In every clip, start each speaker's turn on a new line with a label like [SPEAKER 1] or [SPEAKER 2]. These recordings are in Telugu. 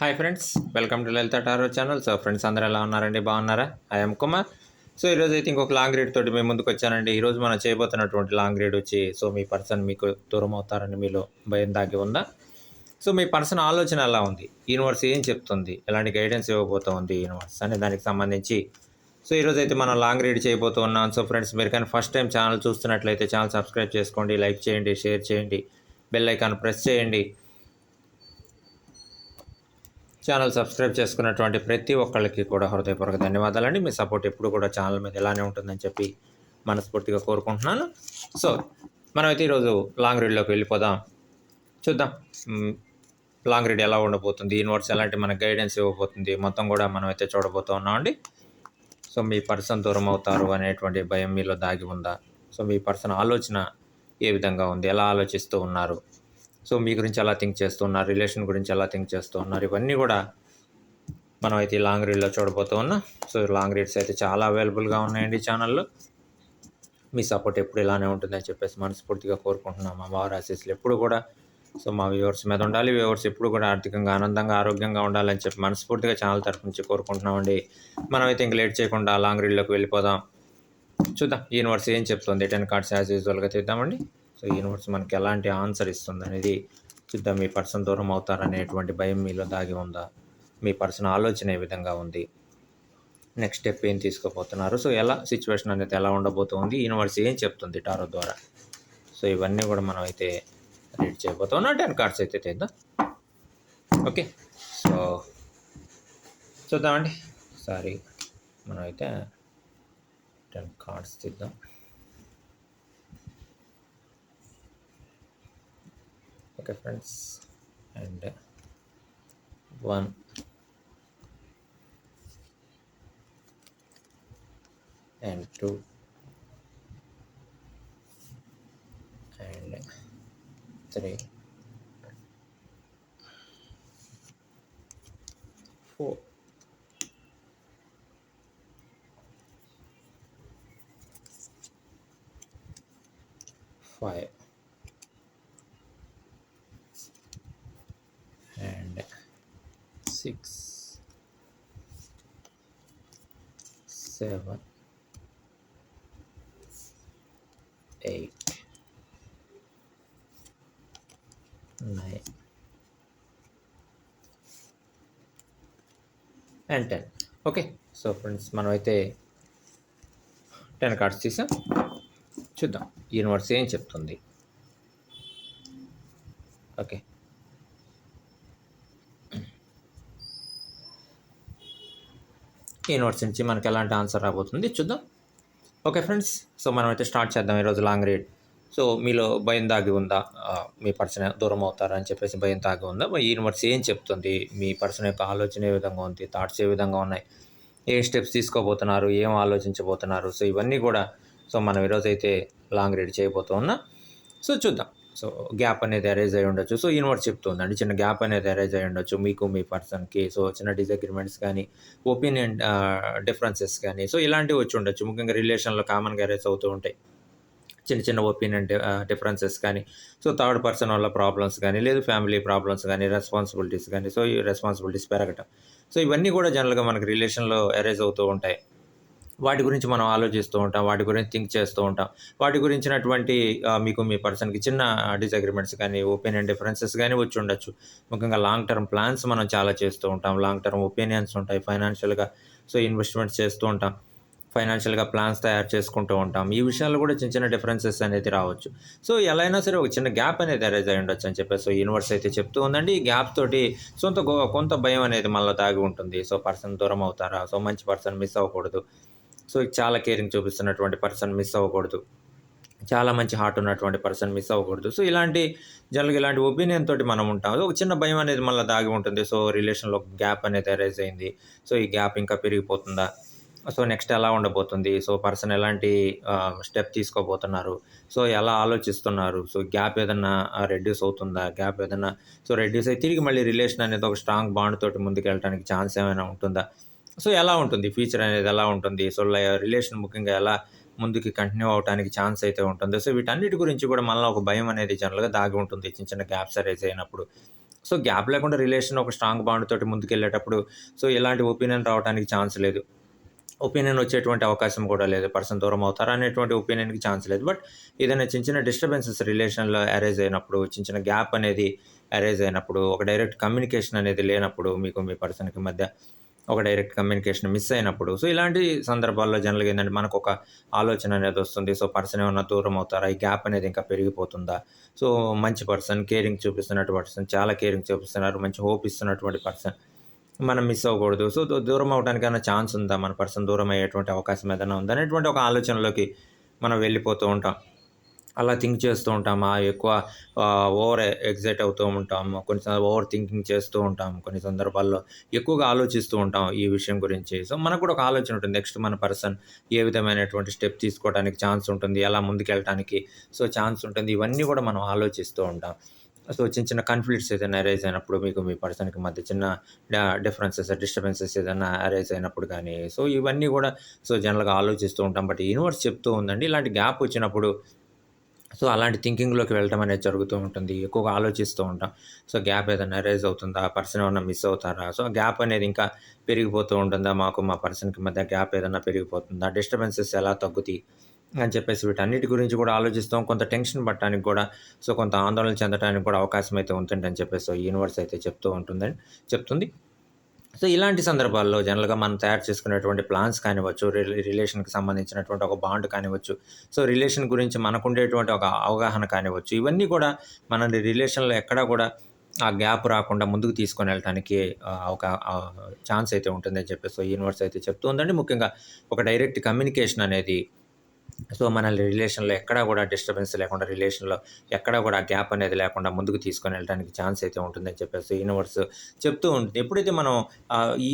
[SPEAKER 1] Hi friends, welcome to Lalitha tarot channel. So friends అందరూ ఎలా ఉన్నారండి? బాగున్నారా? ఐఎమ్ కుమార్. సో ఈరోజు అయితే ఇంకొక లాంగ్ రీడ్ తోటి మేము ముందుకు వచ్చానండి. ఈరోజు మనం చేయబోతున్నటువంటి లాంగ్ రీడ్ వచ్చి, సో మీ పర్సన్ మీకు దూరం అవుతారని మీలో భయం దాగి ఉందా? సో మీ పర్సన్ ఆలోచన ఎలా ఉంది? యూనివర్స్ ఏం చెప్తుంది? ఎలాంటి గైడెన్స్ ఇవ్వబోతోంది యూనివర్స్ అనే దానికి సంబంధించి సో ఈరోజు అయితే మనం లాంగ్ రీడ్ చేయబోతూ ఉన్నాం. సో ఫ్రెండ్స్, మీరు కానీ ఫస్ట్ టైం ఛానల్ చూస్తున్నట్లయితే ఛానల్ సబ్స్క్రైబ్ చేసుకోండి, లైక్ చేయండి, షేర్ చేయండి, బెల్ ఐకాన్ ప్రెస్ చేయండి. ఛానల్ సబ్స్క్రైబ్ చేసుకున్నటువంటి ప్రతి ఒక్కళ్ళకి కూడా హృదయపూర్వక ధన్యవాదాలండి. మీ సపోర్ట్ ఎప్పుడు కూడా ఛానల్ మీద ఇలానే ఉంటుందని చెప్పి మనస్ఫూర్తిగా కోరుకుంటున్నాను. సో మనమైతే ఈరోజు లాంగ్ రీడ్లోకి వెళ్ళిపోదాం. చూద్దాం లాంగ్ రీడ్ ఎలా ఉండబోతుంది, యూనివర్స్ ఎలాంటి మనకు గైడెన్స్ ఇవ్వబోతుంది, మొత్తం కూడా మనమైతే చూడబోతూ ఉన్నామండి. సో మీ పర్సన్ దూరం అవుతారు అనేటువంటి భయం మీలో దాగి ఉందా? సో మీ పర్సన్ ఆలోచన ఏ విధంగా ఉంది? ఎలా ఆలోచిస్తూ ఉన్నారు? సో మీ గురించి ఎలా థింక్ చేస్తున్నారు, రిలేషన్ గురించి ఎలా థింక్ చేస్తూ ఉన్నారు, ఇవన్నీ కూడా మనం అయితే ఈ లాంగ్ రీడ్లో చూడబోతూ ఉన్నాం. సో లాంగ్ రీడ్స్ అయితే చాలా అవైలబుల్గా ఉన్నాయండి ఛానల్లో. మీ సపోర్ట్ ఎప్పుడు ఇలానే ఉంటుందని చెప్పేసి మనస్ఫూర్తిగా కోరుకుంటున్నాం. మా వారి ఆశీస్సులు ఎప్పుడు కూడా సో మా వ్యూవర్స్ మీద ఉండాలి. వ్యూవర్స్ ఎప్పుడు కూడా ఆర్థికంగా ఆనందంగా ఆరోగ్యంగా ఉండాలని చెప్పి మనస్ఫూర్తిగా ఛానల్ తరఫు నుంచి కోరుకుంటున్నామండి. మనమైతే ఇంక లేట్ చేయకుండా లాంగ్ రీడ్లోకి వెళ్ళిపోదాం. చూద్దాం యూనివర్స్ ఏం చెప్తుంది. 10 కార్డ్స్ యాజ్ యూజువల్గా తీద్దామండి. సో యూనివర్స్ మనకి ఎలాంటి ఆన్సర్ ఇస్తుంది అనేది చూద్దాం. మీ పర్సన్ దూరం అవుతారనేటువంటి భయం మీలో దాగి ఉందా? మీ పర్సన్ ఆలోచన ఏ విధంగా ఉంది? నెక్స్ట్ స్టెప్ ఏం తీసుకోబోతున్నారు? సో ఎలా సిచ్యువేషన్ అనేది ఎలా ఉండబోతుంది? యూనివర్స్ ఏం చెప్తుంది టారో ద్వారా? సో ఇవన్నీ కూడా మనం అయితే రీడ్ చేయబోతున్నాం. 10 కార్డ్స్ అయితే తీద్దాం. ఓకే, సో చూద్దామండి. సారీ, మనం అయితే 10 కార్డ్స్ తీద్దాం. Okay friends, and 1 and 2 and 3 4 5 and 6 7 8 9 and 10. Okay, so friends మనమైతే 10 కార్డ్స్ తీసాం. చూద్దాం యూనివర్స్ ఏం చెప్తుంది. ఓకే, యూనివర్స్ నుంచి మనకి ఎలాంటి ఆన్సర్ రాబోతుంది చూద్దాం. ఓకే ఫ్రెండ్స్, సో మనమైతే స్టార్ట్ చేద్దాం ఈరోజు లాంగ్ రీడ్. సో మీలో భయం దాగి ఉందా? మీ పర్సన్ దూరం అవుతారని చెప్పేసి భయం దాగి ఉందా? యూనివర్స్ ఏం చెప్తుంది? మీ పర్సన్ యొక్క ఆలోచన ఏ విధంగా ఉంది? థాట్స్ ఏ విధంగా ఉన్నాయి? ఏ స్టెప్స్ తీసుకోబోతున్నారు? ఏం ఆలోచించబోతున్నారు? సో ఇవన్నీ కూడా సో మనం ఈరోజైతే లాంగ్ రీడ్ చేయబోతూ ఉన్నాం. సో చూద్దాం. సో గ్యాప్ అనేది అరేంజ్ అయ్యి ఉండొచ్చు. సో యూనివర్స్ చెప్తుందండి, చిన్న గ్యాప్ అనేది అరేంజ్ అయ్యి ఉండొచ్చు మీకు మీ పర్సన్కి. సో చిన్న డిసగ్రిమెంట్స్ కానీ, ఒపీనియన్ డిఫరెన్సెస్ కానీ, సో ఇలాంటివి వచ్చి ఉండొచ్చు. ముఖ్యంగా రిలేషన్లో కామన్గా అరేంజ్ అవుతూ ఉంటాయి చిన్న చిన్న ఒపీనియన్ డిఫరెన్సెస్ కానీ, సో థర్డ్ పర్సన్ వల్ల ప్రాబ్లమ్స్ కానీ, లేదు ఫ్యామిలీ ప్రాబ్లమ్స్ కానీ, రెస్పాన్సిబిలిటీస్ కానీ, సో ఈ రెస్పాన్సిబిలిటీస్ పెరగటం. సో ఇవన్నీ కూడా జనరల్గా మనకి రిలేషన్లో అరేంజ్ అవుతూ ఉంటాయి. వాటి గురించి మనం ఆలోచిస్తూ ఉంటాం, వాటి గురించి థింక్ చేస్తూ ఉంటాం. వాటి గురించినటువంటి మీకు మీ పర్సన్కి చిన్న డిసగ్రిమెంట్స్ కానీ, ఒపీనియన్ డిఫరెన్సెస్ కానీ వచ్చి ఉండొచ్చు. ముఖ్యంగా లాంగ్ టర్మ్ ప్లాన్స్ మనం చాలా చేస్తూ ఉంటాం. లాంగ్ టర్మ్ ఒపీనియన్స్ ఉంటాయి. ఫైనాన్షియల్గా సో ఇన్వెస్ట్మెంట్స్ చేస్తూ ఉంటాం. ఫైనాన్షియల్గా ప్లాన్స్ తయారు చేసుకుంటూ ఉంటాం. ఈ విషయాల్లో కూడా చిన్న చిన్న డిఫరెన్సెస్ అనేది రావచ్చు. సో ఎలా అయినా సరే ఒక చిన్న గ్యాప్ అనేది అరేంజ్ అయ్యి ఉండొచ్చు అని చెప్పేసి సో యూనివర్స్ అయితే చెప్తూ ఉందండి. ఈ గ్యాప్ తోటి కొంత భయం అనేది మనలో దాగి ఉంటుంది. సో పర్సన్ దూరం అవుతారా? సో మంచి పర్సన్ మిస్ అవ్వకూడదు. సో చాలా కేరింగ్ చూపిస్తున్నటువంటి పర్సన్ మిస్ అవ్వకూడదు. చాలా మంచి హార్ట్ ఉన్నటువంటి పర్సన్ మిస్ అవ్వకూడదు. సో జనరల్గా ఇలాంటి ఒపీనియన్ తోటి మనం ఉంటాం. ఒక చిన్న భయం అనేది మళ్ళీ దాగి ఉంటుంది. సో రిలేషన్లో గ్యాప్ అనేది అరైజ్ అయింది. సో ఈ గ్యాప్ ఇంకా పెరిగిపోతుందా? సో నెక్స్ట్ ఎలా ఉండబోతుంది? సో పర్సన్ ఎలాంటి స్టెప్ తీసుకోబోతున్నారు? సో ఎలా ఆలోచిస్తున్నారు? సో గ్యాప్ ఏదన్నా రెడ్యూస్ అవుతుందా? గ్యాప్ ఏదన్నా సో రెడ్యూస్ అయ్యి తిరిగి మళ్ళీ రిలేషన్ అనేది ఒక స్ట్రాంగ్ బాండ్ తోటి ముందుకు వెళ్ళడానికి ఛాన్స్ ఏమైనా ఉంటుందా? సో ఎలా ఉంటుంది ఫ్యూచర్ అనేది, ఎలా ఉంటుంది? సో రిలేషన్ ముఖ్యంగా ఎలా ముందుకి కంటిన్యూ అవడానికి ఛాన్స్ అయితే ఉంటుంది. సో వీటన్నిటి గురించి కూడా మనలో ఒక భయం అనేది జనరల్గా దాగి ఉంటుంది చిన్న చిన్న గ్యాప్స్ అరైజ్ అయినప్పుడు. సో గ్యాప్ లేకుండా రిలేషన్ ఒక స్ట్రాంగ్ బాండ్ తోటి ముందుకెళ్ళేటప్పుడు సో ఇలాంటి ఒపీనియన్ రావడానికి ఛాన్స్ లేదు. ఒపీనియన్ వచ్చేటువంటి అవకాశం కూడా లేదు. పర్సన్ దూరం అవుతారా అనేటువంటి ఒపీనియన్‌కి ఛాన్స్ లేదు. బట్ ఏదైనా చిన్న చిన్న డిస్టర్బెన్సెస్ రిలేషన్‌లో అరైజ్ అయినప్పుడు, చిన్న చిన్న గ్యాప్ అనేది అరైజ్ అయినప్పుడు, ఒక డైరెక్ట్ కమ్యూనికేషన్ అనేది లేనప్పుడు, మీకు మీ పర్సన్‌కి మధ్య ఒక డైరెక్ట్ కమ్యూనికేషన్ మిస్ అయినప్పుడు, సో ఇలాంటి సందర్భాల్లో జనరల్‌గా ఏందంటే మనకొక ఆలోచన అనేది వస్తుంది. సో పర్సన్ ఏమన్నా దూరం అవుతారా? ఈ గ్యాప్ అనేది ఇంకా పెరిగిపోతుందా? సో మంచి పర్సన్, కేరింగ్ చూపిస్తున్నటువంటి పర్సన్, చాలా కేరింగ్ చూపిస్తున్నారు, మంచి హోప్ ఇస్తున్నటువంటి పర్సన్ మనం మిస్ అవ్వకూడదు. సో దూరం అవ్వడానికైనా ఛాన్స్ ఉందా? మన పర్సన్ దూరం అయ్యేటువంటి అవకాశం ఏదైనా ఉందా? అనేటువంటి ఒక ఆలోచనలోకి మనం వెళ్ళిపోతూ ఉంటాం. అలా థింక్ చేస్తూ ఉంటాం. ఎక్కువ ఓవర్ ఎక్సైట్ అవుతూ ఉంటాము. కొన్నిసార్లు ఓవర్ థింకింగ్ చేస్తూ ఉంటాం. కొన్ని సందర్భాల్లో ఎక్కువగా ఆలోచిస్తూ ఉంటాం ఈ విషయం గురించి. సో మనకు కూడా ఒక ఆలోచన ఉంటుంది. నెక్స్ట్ మన పర్సన్ ఏ విధమైనటువంటి స్టెప్ తీసుకోవడానికి ఛాన్స్ ఉంటుంది, ఎలా ముందుకెళ్ళటానికి సో ఛాన్స్ ఉంటుంది. ఇవన్నీ కూడా మనం ఆలోచిస్తూ ఉంటాం. సో చిన్న చిన్న కాన్‌ఫ్లిక్ట్స్ ఏదైనా అరైజ్ అయినప్పుడు మీకు మీ పర్సన్‌కి మధ్య చిన్న డిఫరెన్సెస్, డిస్టర్బెన్సెస్ ఏదైనా అరైజ్ అయినప్పుడు గానీ, సో ఇవన్నీ గూడా సో జనరల్‌గా ఆలోచిస్తూ ఉంటాం. బట్ యూనివర్స్ చెప్తూ ఉందండి, ఇలాంటి గ్యాప్ వచ్చినప్పుడు సో అలాంటి థింకింగ్‌లోకి వెళ్ళటం అనేది జరుగుతూ ఉంటుంది. ఎక్కువగా ఆలోచిస్తూ ఉంటాం. సో గ్యాప్ ఏదైనా అరైజ్ అవుతుందా? పర్సన్ ఏమన్నా మిస్ అవుతారా? సో గ్యాప్ అనేది ఇంకా పెరిగిపోతూ ఉంటుందా? మాకు మా పర్సన్‌కి మధ్య గ్యాప్ ఏదన్నా పెరిగిపోతుందా? డిస్టర్బెన్సెస్ ఎలా తగ్గుతాయి? అని చెప్పేసి వీటన్నిటి గురించి కూడా ఆలోచిస్తాం. కొంత టెన్షన్ పడటానికి కూడా సో కొంత ఆందోళన చెందటానికి కూడా అవకాశం అయితే ఉంటుందని చెప్పేసి సో యూనివర్స్ అయితే చెప్తుంది. సో ఇలాంటి సందర్భాల్లో జనరల్‌గా మనం తయారు చేసుకునేటువంటి ప్లాన్స్ కానివ్వచ్చు, రిలేషన్‌కి సంబంధించినటువంటి ఒక బాండ్ కానివ్వచ్చు, సో రిలేషన్ గురించి మనకుండేటువంటి ఒక అవగాహన కానివ్వచ్చు, ఇవన్నీ కూడా మనల్ని రిలేషన్‌లో ఎక్కడా కూడా ఆ గ్యాప్ రాకుండా ముందుకు తీసుకొనెళ్ళటానికి ఒక ఛాన్స్ అయితే ఉంటుందని చెప్పేసి సో యూనివర్స్ అయితే చెప్తూ ఉందండి. ముఖ్యంగా ఒక డైరెక్ట్ కమ్యూనికేషన్ అనేది సో మనల్ని రిలేషన్‌లో ఎక్కడా గూడా డిస్టర్బెన్స్ లేకుండా, రిలేషన్‌లో ఎక్కడా గూడా గ్యాప్ అనేది లేకుండా ముందుకు తీసుకొని వెళ్ళడానికి ఛాన్స్ అయితే ఉంటుందని చెప్పేసి యూనివర్స్ చెప్తూ ఉంటుంది. ఎప్పుడైతే మనం ఈ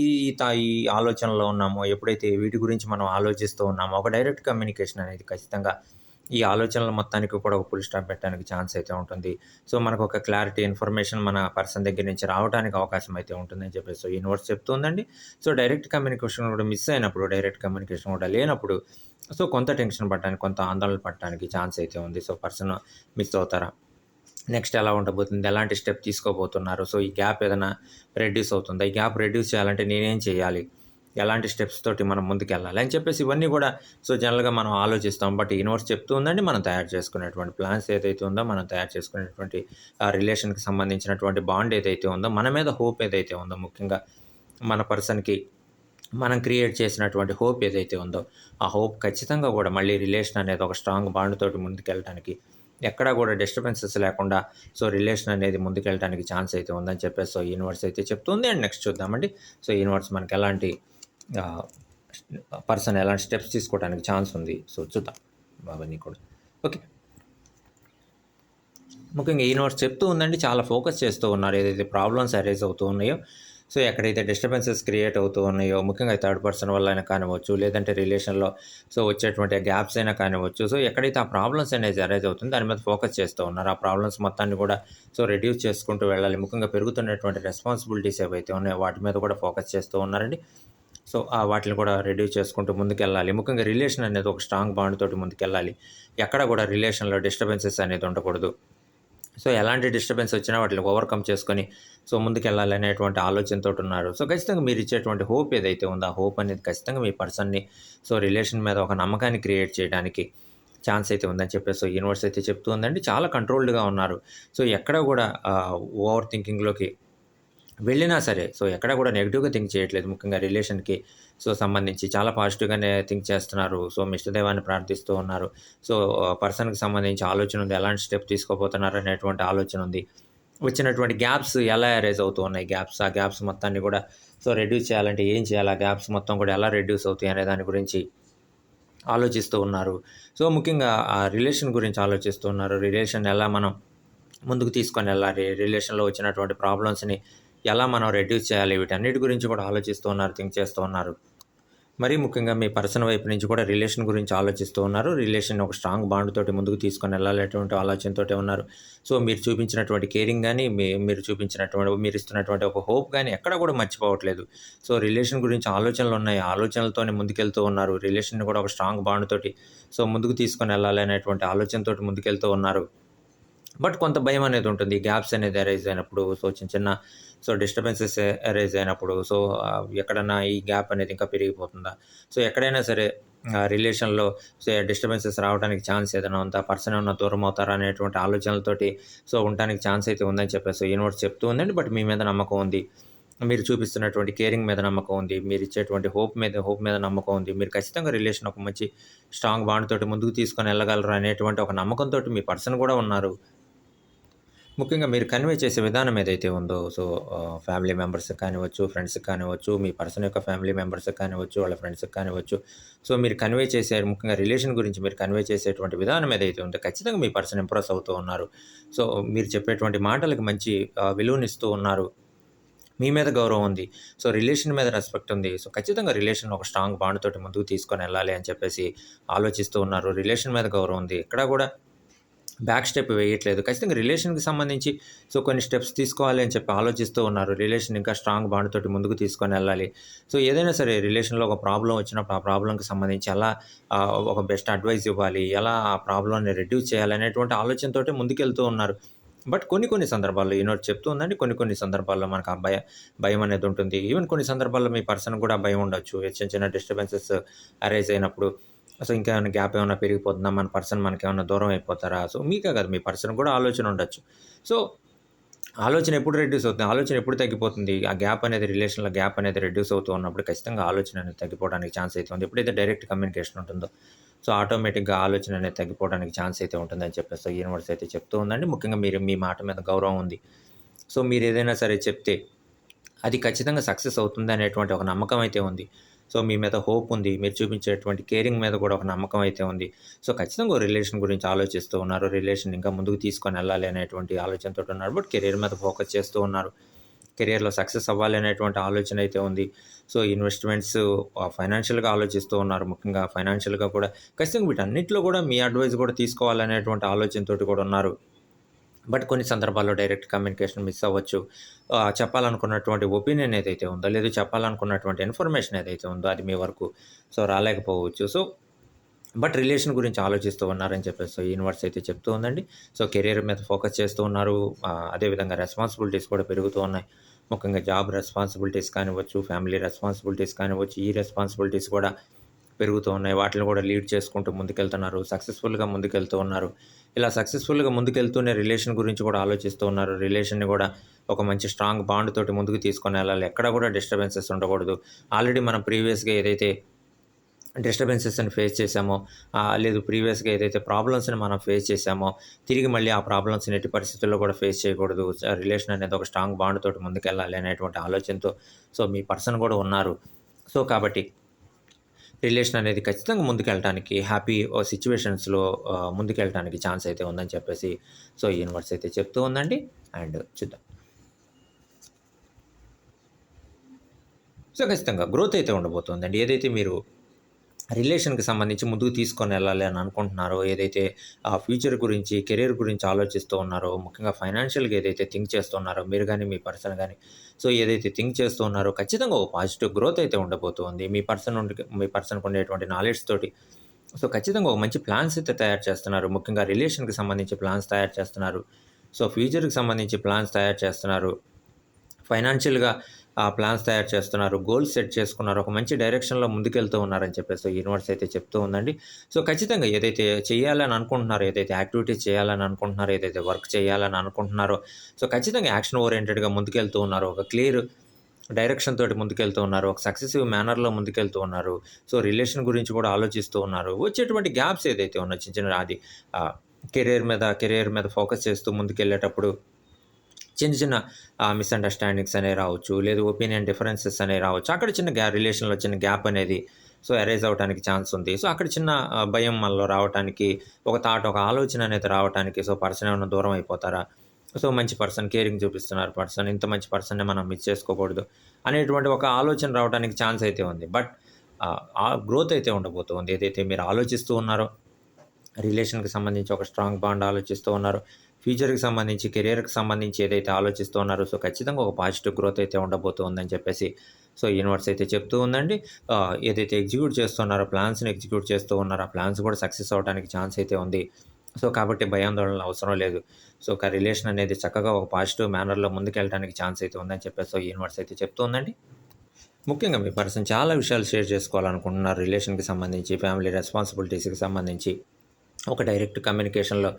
[SPEAKER 1] ఈ ఆలోచనలో ఉన్నామో, ఎప్పుడైతే వీటి గురించి మనం ఆలోచిస్తూ ఉన్నామో, ఒక డైరెక్ట్ కమ్యూనికేషన్ అనేది ఖచ్చితంగా ఈ ఆలోచనల మొత్తానికి కూడా ఒక ఫుల్ స్టాప్ పెట్టడానికి ఛాన్స్ అయితే ఉంటుంది. సో మనకొక క్లారిటీ, ఇన్ఫర్మేషన్ మన పర్సన్ దగ్గర నుంచి రావడానికి అవకాశం అయితే ఉంటుందని చెప్పేసి సో యూనివర్స్ చెప్తుందండి. సో డైరెక్ట్ కమ్యూనికేషన్ కూడా మిస్ అయినప్పుడు, డైరెక్ట్ కమ్యూనికేషన్ కూడా లేనప్పుడు సో కొంత టెన్షన్ పడటానికి, కొంత ఆందోళన పడటానికి ఛాన్స్ అయితే ఉంది. సో పర్సన్ మిస్ అవుతారా? నెక్స్ట్ ఎలా ఉండబోతుంది? ఎలాంటి స్టెప్ తీసుకోబోతున్నారు? సో ఈ గ్యాప్ ఏదైనా రెడ్యూస్ అవుతుందా? ఈ గ్యాప్ రెడ్యూస్ చేయాలంటే నేనేం చేయాలి? ఎలాంటి స్టెప్స్ తోటి మనం ముందుకెళ్ళాలి? అని చెప్పేసి ఇవన్నీ కూడా సో జనరల్‌గా మనం ఆలోచిస్తాం. బట్ యూనివర్స్ చెప్తూ ఉందండి, మనం తయారు చేసుకునేటువంటి ప్లాన్స్ ఏదైతే ఉందో, మనం తయారు చేసుకునేటువంటి రిలేషన్‌కి సంబంధించినటువంటి బాండ్ ఏదైతే ఉందో, మన మీద హోప్ ఏదైతే ఉందో, ముఖ్యంగా మన పర్సన్‌కి మనం క్రియేట్ చేసినటువంటి హోప్ ఏదైతే ఉందో, ఆ హోప్ ఖచ్చితంగా గూడా మళ్ళీ రిలేషన్ అనేది ఒక స్ట్రాంగ్ బాండ్ తోటి ముందుకెళ్ళటానికి, ఎక్కడా గూడా డిస్టర్బెన్సెస్ లేకుండా సో రిలేషన్ అనేది ముందుకెళ్ళటానికి ఛాన్స్ అయితే ఉందని చెప్పేసి సో యూనివర్స్ అయితే చెప్తుంది. అండ్ నెక్స్ట్ చూద్దామండి. సో యూనివర్స్ మనకి ఎలాంటి ఆహ్, పర్సన్ ఎలాంటి స్టెప్స్ తీసుకోవడానికి ఛాన్స్ ఉంది. సో చూద్దాం అవన్నీ కూడా. ఓకే. ముఖ్యంగా యూనివర్స్ చెప్తూ ఉందండి, చాలా ఫోకస్ చేస్తూ ఉన్నారు. ఏదైతే ప్రాబ్లమ్స్ అరైజ్ అవుతూ ఉన్నాయో, సో ఎక్కడైతే డిస్టర్బెన్సెస్ క్రియేట్ అవుతూ ఉన్నాయో, ముఖ్యంగా థర్డ్ పర్సన్ వల్ల అయినా కానివ్వచ్చు, లేదంటే రిలేషన్‌లో సో వచ్చేటువంటి గ్యాప్స్ అయినా కానివ్వచ్చు. సో ఎక్కడైతే ఆ ప్రాబ్లమ్స్ అనేది అరైజ్ అవుతుందో దాని మీద ఫోకస్ చేస్తూ ఉన్నారు. ఆ ప్రాబ్లమ్స్ మొత్తాన్ని కూడా సో రెడ్యూస్ చేసుకుంటూ వెళ్ళాలి. ముఖ్యంగా పెరుగుతున్నటువంటి రెస్పాన్సిబిలిటీస్ ఏవైతే ఉన్నాయో వాటి మీద కూడా ఫోకస్ చేస్తూ ఉన్నారండి. సో వాటిని కూడా రెడ్యూస్ చేసుకుంటూ ముందుకెళ్ళాలి. ముఖ్యంగా రిలేషన్ అనేది ఒక స్ట్రాంగ్ బాండ్ తోటి ముందుకెళ్ళాలి. ఎక్కడ కూడా రిలేషన్‌లో డిస్టర్బెన్సెస్ అనేది ఉండకూడదు. సో ఎలాంటి డిస్టర్బెన్స్ వచ్చినా వాటిని ఓవర్‌కమ్ చేసుకొని సో ముందుకెళ్ళాలి అనేటువంటి ఆలోచనతోటున్నారు. సో ఖచ్చితంగా మీరిచ్చేటువంటి హోప్ ఏదైతే ఉందో, ఆ హోప్ అనేది ఖచ్చితంగా మీ పర్సన్‌ని సో రిలేషన్ మీద ఒక నమ్మకాన్ని క్రియేట్ చేయడానికి ఛాన్స్ అయితే ఉందని చెప్పేసి సో యూనివర్స్ అయితే చెప్తూ ఉందండి. చాలా కంట్రోల్డ్‌గా ఉన్నారు. సో ఎక్కడ కూడా ఓవర్ థింకింగ్‌లోకి వెళ్ళినా సరే, సో ఎక్కడ కూడా నెగెటివ్‌గా థింక్ చేయట్లేదు. ముఖ్యంగా రిలేషన్‌కి సో సంబంధించి చాలా పాజిటివ్‌గానే థింక్ చేస్తున్నారు. సో మీ ఇష్టదైవాన్ని ప్రార్థిస్తూ ఉన్నారు. సో పర్సన్‌కి సంబంధించి ఆలోచన ఉంది. ఎలాంటి స్టెప్ తీసుకోబోతున్నారు అనేటువంటి ఆలోచన ఉంది. వచ్చినటువంటి గ్యాప్స్ ఎలా అరైజ్ అవుతూ ఉన్నాయి ఆ గ్యాప్స్ మొత్తాన్ని కూడా సో రెడ్యూస్ చేయాలంటే ఏం చేయాలి? ఆ గ్యాప్స్ మొత్తం కూడా ఎలా రెడ్యూస్ అవుతాయి అనే దాని గురించి ఆలోచిస్తూ ఉన్నారు. సో ముఖ్యంగా ఆ రిలేషన్ గురించి ఆలోచిస్తూ ఉన్నారు. రిలేషన్ ఎలా మనం ముందుకు తీసుకొనెళ్ళాలి? రిలేషన్‌లో వచ్చినటువంటి ప్రాబ్లమ్స్‌ని ఎలా మనం రెడ్యూస్ చేయాలి? వీటన్నిటి గురించి కూడా ఆలోచిస్తూ ఉన్నారు, థింక్ చేస్తూ ఉన్నారు. మరీ ముఖ్యంగా మీ పర్సన్ వైపు నుంచి కూడా రిలేషన్ గురించి ఆలోచిస్తూ ఉన్నారు. రిలేషన్‌ని ఒక స్ట్రాంగ్ బాండ్ తోటి ముందుకు తీసుకొనెళ్ళాలనేటువంటి ఆలోచనతోటే ఉన్నారు. సో మీరు చూపించినటువంటి కేరింగ్ గాని, మీరిస్తున్నటువంటి ఒక హోప్ గాని ఎక్కడ కూడా మర్చిపోవట్లేదు. సో రిలేషన్ గురించి ఆలోచనలున్నాయి. ఆలోచనలతోనే ముందుకెళ్తూ ఉన్నారు. రిలేషన్‌ని కూడా ఒక స్ట్రాంగ్ బాండ్ తోటి సో ముందుకు తీసుకొనెళ్ళాలి అనేటువంటి ఆలోచనతోటి ముందుకెళ్తూ ఉన్నారు. బట్ కొంత భయం అనేది ఉంటుంది. గ్యాప్స్ అనేది అరైజ్ అయినప్పుడు, చిన్న చిన్న డిస్టర్బెన్సెస్ అరైజ్ అయినప్పుడు, ఎక్కడన్నా ఈ గ్యాప్ అనేది ఇంకా పెరిగిపోతుందా? ఎక్కడైనా సరే రిలేషన్‌లో డిస్టర్బెన్సెస్ రావడానికి ఛాన్స్ ఏదైనా ఉందా? పర్సన్ ఏమన్నా దూరం అవుతారా అనేటువంటి ఆలోచనలతోటి ఉండటానికి ఛాన్స్ అయితే ఉందని చెప్పేసి యూనివర్స్ చెప్తూ ఉందండి. బట్ మీ మీద నమ్మకం ఉంది. మీరు చూపిస్తున్నటువంటి కేరింగ్ మీద నమ్మకం ఉంది. మీరిచ్చేటువంటి హోప్ మీద నమ్మకం ఉంది. మీరు ఖచ్చితంగా రిలేషన్ ఒక మంచి స్ట్రాంగ్ బాండ్ తోటి ముందుకు తీసుకొని వెళ్ళగలరు అనేటువంటి ఒక నమ్మకంతోటి మీ పర్సన్ కూడా ఉన్నారు. ముఖ్యంగా మీరు కన్వే చేసే విధానం ఏదైతే ఉందో, ఫ్యామిలీ మెంబర్స్‌కి కానివ్వచ్చు, ఫ్రెండ్స్‌కి కానివ్వచ్చు, మీ పర్సన్ యొక్క ఫ్యామిలీ మెంబర్స్‌కి కానివ్వచ్చు, వాళ్ళ ఫ్రెండ్స్‌కి కానివ్వచ్చు. మీరు కన్వే చేసే ముఖ్యంగా రిలేషన్ గురించి మీరు కన్వే చేసేటువంటి విధానం ఏదైతే ఉందో, ఖచ్చితంగా మీ పర్సన్ ఇంప్రెస్ అవుతూ ఉన్నారు. మీరు చెప్పేటువంటి మాటలకి మంచి విలువనిస్తూ ఉన్నారు. మీ మీద గౌరవం ఉంది. రిలేషన్ మీద రెస్పెక్ట్ ఉంది. ఖచ్చితంగా రిలేషన్ ఒక స్ట్రాంగ్ బాండ్ తోటి ముందుకు తీసుకొనెళ్ళాలి అని చెప్పేసి ఆలోచిస్తూ ఉన్నారు. రిలేషన్ మీద గౌరవం ఉంది. ఎక్కడా గూడా బ్యాక్ స్టెప్ వేయట్లేదు. ఖచ్చితంగా రిలేషన్‌కి సంబంధించి కొన్ని స్టెప్స్ తీసుకోవాలి అని చెప్పి ఆలోచిస్తూ ఉన్నారు. రిలేషన్ ఇంకా స్ట్రాంగ్ బాండ్ తోటి ముందుకు తీసుకొనెళ్ళాలి. ఏదైనా సరే రిలేషన్‌లో ఒక ప్రాబ్లమ్ వచ్చినప్పుడు ఆ ప్రాబ్లమ్‌కి సంబంధించి ఎలా ఒక బెస్ట్ అడ్వైస్ ఇవ్వాలి, ఎలా ఆ ప్రాబ్లమ్‌ని రెడ్యూస్ చేయాలి అనేటువంటి ఆలోచనతోటి ముందుకెళ్తూ ఉన్నారు. బట్ కొన్ని సందర్భాల్లో యూనివర్స్ చెప్తూ ఉందండి. కొన్ని సందర్భాల్లో మనకు ఆ భయం అనేది ఉంటుంది. ఈవెన్ కొన్ని సందర్భాల్లో మీ పర్సన్‌కి కూడా భయం ఉండొచ్చు. చిన్న డిస్టర్బెన్సెస్ అరైజ్ అయినప్పుడు ఇంకేమైనా గ్యాప్ ఏమైనా పెరిగిపోతుందా? మన పర్సన్ మనకేమన్నా దూరం అయిపోతారా? మీకే కాదు మీ పర్సన్‌కి కూడా ఆలోచన ఉండొచ్చు. సో, ఆలోచన ఎప్పుడు రెడ్యూస్ అవుతుంది? ఆలోచన ఎప్పుడు తగ్గిపోతుంది? ఆ గ్యాప్ అనేది రిలేషన్‌లో గ్యాప్ అనేది రెడ్యూస్ అవుతూ ఉన్నప్పుడు ఖచ్చితంగా ఆలోచన అనేది తగ్గిపోవడానికి ఛాన్స్ అయితే ఉంది. ఎప్పుడైతే డైరెక్ట్ కమ్యూనికేషన్ ఉంటుందో, ఆటోమేటిక్‌గా ఆలోచన అనేది తగ్గిపోవడానికి ఛాన్స్ అయితే ఉంటుందని చెప్పేసి యూనివర్స్ అయితే చెప్తూ ఉందండి. ముఖ్యంగా మీ మాట మీద గౌరవం ఉంది. మీరేదైనా సరే చెప్తే అది ఖచ్చితంగా సక్సెస్ అవుతుంది అనేటువంటి ఒక నమ్మకం అయితే ఉంది. మీ మీద హోప్ ఉంది. మీరు చూపించేటువంటి కేరింగ్ మీద కూడా ఒక నమ్మకం అయితే ఉంది. ఖచ్చితంగా ఓ రిలేషన్ గురించి ఆలోచిస్తూ ఉన్నారు. రిలేషన్ ఇంకా ముందుకు తీసుకొనెళ్ళాలి అనేటువంటి ఆలోచనతోటి ఉన్నారు. బట్ కెరియర్ మీద ఫోకస్ చేస్తూ ఉన్నారు. కెరియర్‌లో సక్సెస్ అవ్వాలి అనేటువంటి ఆలోచన అయితే ఉంది. ఇన్వెస్ట్‌మెంట్స్ ఫైనాన్షియల్‌గా ఆలోచిస్తూ ఉన్నారు. ముఖ్యంగా ఫైనాన్షియల్‌గా కూడా ఖచ్చితంగా వీటన్నిటిలో కూడా మీ అడ్వైస్ కూడా తీసుకోవాలనేటువంటి ఆలోచనతోటి కూడా ఉన్నారు. బట్ కొన్ని సందర్భాల్లో డైరెక్ట్ కమ్యూనికేషన్ మిస్ అవ్వచ్చు. చెప్పాలనుకున్నటువంటి ఒపీనియన్ ఏదైతే ఉందో, లేదు చెప్పాలనుకున్నటువంటి ఇన్ఫర్మేషన్ ఏదైతే ఉందో అది మీ వరకు రాలేకపోవచ్చు. బట్ రిలేషన్ గురించి ఆలోచిస్తూ ఉన్నారని చెప్పేసి యూనివర్స్ అయితే చెప్తూ ఉందండి. కెరియర్ మీద ఫోకస్ చేస్తూ ఉన్నారు. అదేవిధంగా రెస్పాన్సిబిలిటీస్ కూడా పెరుగుతూ ఉన్నాయి. ముఖ్యంగా జాబ్ రెస్పాన్సిబిలిటీస్ కానివ్వచ్చు, ఫ్యామిలీ రెస్పాన్సిబిలిటీస్ కానివ్వచ్చు, ఈ రెస్పాన్సిబిలిటీస్ కూడా పెరుగుతూ ఉన్నాయి. వాటిని కూడా లీడ్ చేసుకుంటూ ముందుకెళ్తున్నారు. సక్సెస్‌ఫుల్‌గా ముందుకెళ్తూ ఉన్నారు. ఇలా సక్సెస్‌ఫుల్‌గా ముందుకెళ్తూనే రిలేషన్ గురించి కూడా ఆలోచిస్తూ ఉన్నారు. రిలేషన్‌ని కూడా ఒక మంచి స్ట్రాంగ్ బాండ్ తోటి ముందుకు తీసుకొనెళ్ళాలి. ఎక్కడ కూడా డిస్టర్బెన్సెస్ ఉండకూడదు. ఆల్రెడీ మనం ప్రీవియస్‌గా ఏదైతే డిస్టర్బెన్సెస్‌ని ఫేస్ చేశామో, లేదు ప్రీవియస్‌గా ఏదైతే ప్రాబ్లమ్స్‌ని మనం ఫేస్ చేశామో, తిరిగి మళ్ళీ ఆ ప్రాబ్లమ్స్‌ని ఎట్టి పరిస్థితుల్లో కూడా ఫేస్ చేయకూడదు. రిలేషన్ అనేది ఒక స్ట్రాంగ్ బాండ్ తోటి ముందుకెళ్ళాలి అనేటువంటి ఆలోచనతో మీ పర్సన్ కూడా ఉన్నారు. కాబట్టి రిలేషన్ అనేది ఖచ్చితంగా ముందుకెళ్ళటానికి హ్యాపీ సిట్యుయేషన్స్‌లో ముందుకెళ్ళటానికి ఛాన్స్ అయితే ఉందని చెప్పేసి యూనివర్స్ అయితే చెప్తూ ఉందండి. అండ్ చూద్దాం. ఖచ్చితంగా గ్రోత్ అయితే ఉండబోతుందండి. ఏదైతే మీరు రిలేషన్‌కి సంబంధించి ముందుకు తీసుకొనెళ్ళాలి అని అనుకుంటున్నారో, ఏదైతే ఫ్యూచర్ గురించి, కెరియర్ గురించి ఆలోచిస్తూ ఉన్నారో, ముఖ్యంగా ఫైనాన్షియల్‌గా ఏదైతే థింక్ చేస్తున్నారో మీరు గాని, మీ పర్సన్ గాని, ఏదైతే థింక్ చేస్తూ ఉన్నారో ఖచ్చితంగా ఒక పాజిటివ్ గ్రోత్ అయితే ఉండబోతుంది. మీ పర్సన్‌కి ఉండేటువంటి నాలెడ్జ్ తోటి. ఖచ్చితంగా ఒక మంచి ప్లాన్స్ అయితే తయారు చేస్తున్నారు. ముఖ్యంగా రిలేషన్‌కి సంబంధించి ప్లాన్స్ తయారు చేస్తున్నారు. ఫ్యూచర్‌కి సంబంధించి ప్లాన్స్ తయారు చేస్తున్నారు. ఫైనాన్షియల్‌గా ప్లాన్స్ తయారు చేస్తున్నారు. గోల్స్ సెట్ చేసుకున్నారు. ఒక మంచి డైరెక్షన్‌లో ముందుకెళ్తూ ఉన్నారని చెప్పేసి యూనివర్స్ అయితే చెప్తూ ఉందండి. ఖచ్చితంగా ఏదైతే చేయాలని అనుకుంటున్నారో, ఏదైతే యాక్టివిటీస్ చేయాలని అనుకుంటున్నారో, ఏదైతే వర్క్ చేయాలని అనుకుంటున్నారో, ఖచ్చితంగా యాక్షన్ ఓరియెంటెడ్‌గా ముందుకెళ్తూ ఉన్నారు. ఒక క్లియర్ డైరెక్షన్ తోటి ముందుకెళ్తూ ఉన్నారు. ఒక సక్సెసివ్ మేనర్‌లో ముందుకెళ్తూ ఉన్నారు. రిలేషన్ గురించి కూడా ఆలోచిస్తూ ఉన్నారు. వచ్చేటువంటి గ్యాప్స్ ఏదైతే ఉన్నాయో చిన్న చిన్న ఆహ్, కెరియర్ మీద ఫోకస్ చేస్తూ ముందుకెళ్ళేటప్పుడు చిన్న మిస్‌అండర్‌స్టాండింగ్స్ అనేవి రావచ్చు. లేదు ఒపీనియన్ డిఫరెన్సెస్ అనేవి రావచ్చు. అక్కడ చిన్న రిలేషన్‌లో చిన్న గ్యాప్ అనేది అరైజ్ అవ్వటానికి ఛాన్స్ ఉంది. అక్కడ చిన్న భయం మనలో రావటానికి, ఒక ఆలోచన అనేది రావటానికి, పర్సన్ ఏమన్నా దూరం అయిపోతారా? మంచి పర్సన్, కేరింగ్ చూపిస్తున్నారు పర్సన్, ఇంత మంచి పర్సన్‌ని మనం మిస్ చేసుకోకూడదు అనేటువంటి ఒక ఆలోచన రావడానికి ఛాన్స్ అయితే ఉంది. బట్ ఆ గ్రోత్ అయితే ఉండబోతుంది. ఏదైతే మీరు ఆలోచిస్తూ ఉన్నారో రిలేషన్‌కి సంబంధించి ఒక స్ట్రాంగ్ బాండ్ ఆలోచిస్తూ ఉన్నారు. ఫ్యూచర్‌కి సంబంధించి, కెరియర్‌కి సంబంధించి ఏదైతే ఆలోచిస్తూ ఉన్నారో ఖచ్చితంగా ఒక పాజిటివ్ గ్రోత్ అయితే ఉండబోతుందని చెప్పేసి యూనివర్స్ అయితే చెప్తూ ఉందండి. ఏదైతే ఎగ్జిక్యూట్ చేస్తున్నారో ప్లాన్స్‌ని ఎగ్జిక్యూట్ చేస్తూ ఉన్నారో ఆ ప్లాన్స్ కూడా సక్సెస్ అవ్వడానికి ఛాన్స్ అయితే ఉంది. సో, కాబట్టి భయాందోళనలు అవసరం లేదు. సో, ఒక రిలేషన్ అనేది చక్కగా ఒక పాజిటివ్ మేనర్‌లో ముందుకెళ్ళడానికి ఛాన్స్ అయితే ఉందని చెప్పేసి యూనివర్స్ అయితే చెప్తూ ఉందండి. ముఖ్యంగా మీ పర్సన్ చాలా విషయాలు షేర్ చేసుకోవాలనుకుంటున్నారు రిలేషన్‌కి సంబంధించి, ఫ్యామిలీ రెస్పాన్సిబిలిటీస్‌కి సంబంధించి. ఒక డైరెక్ట్ కమ్యూనికేషన్‌లో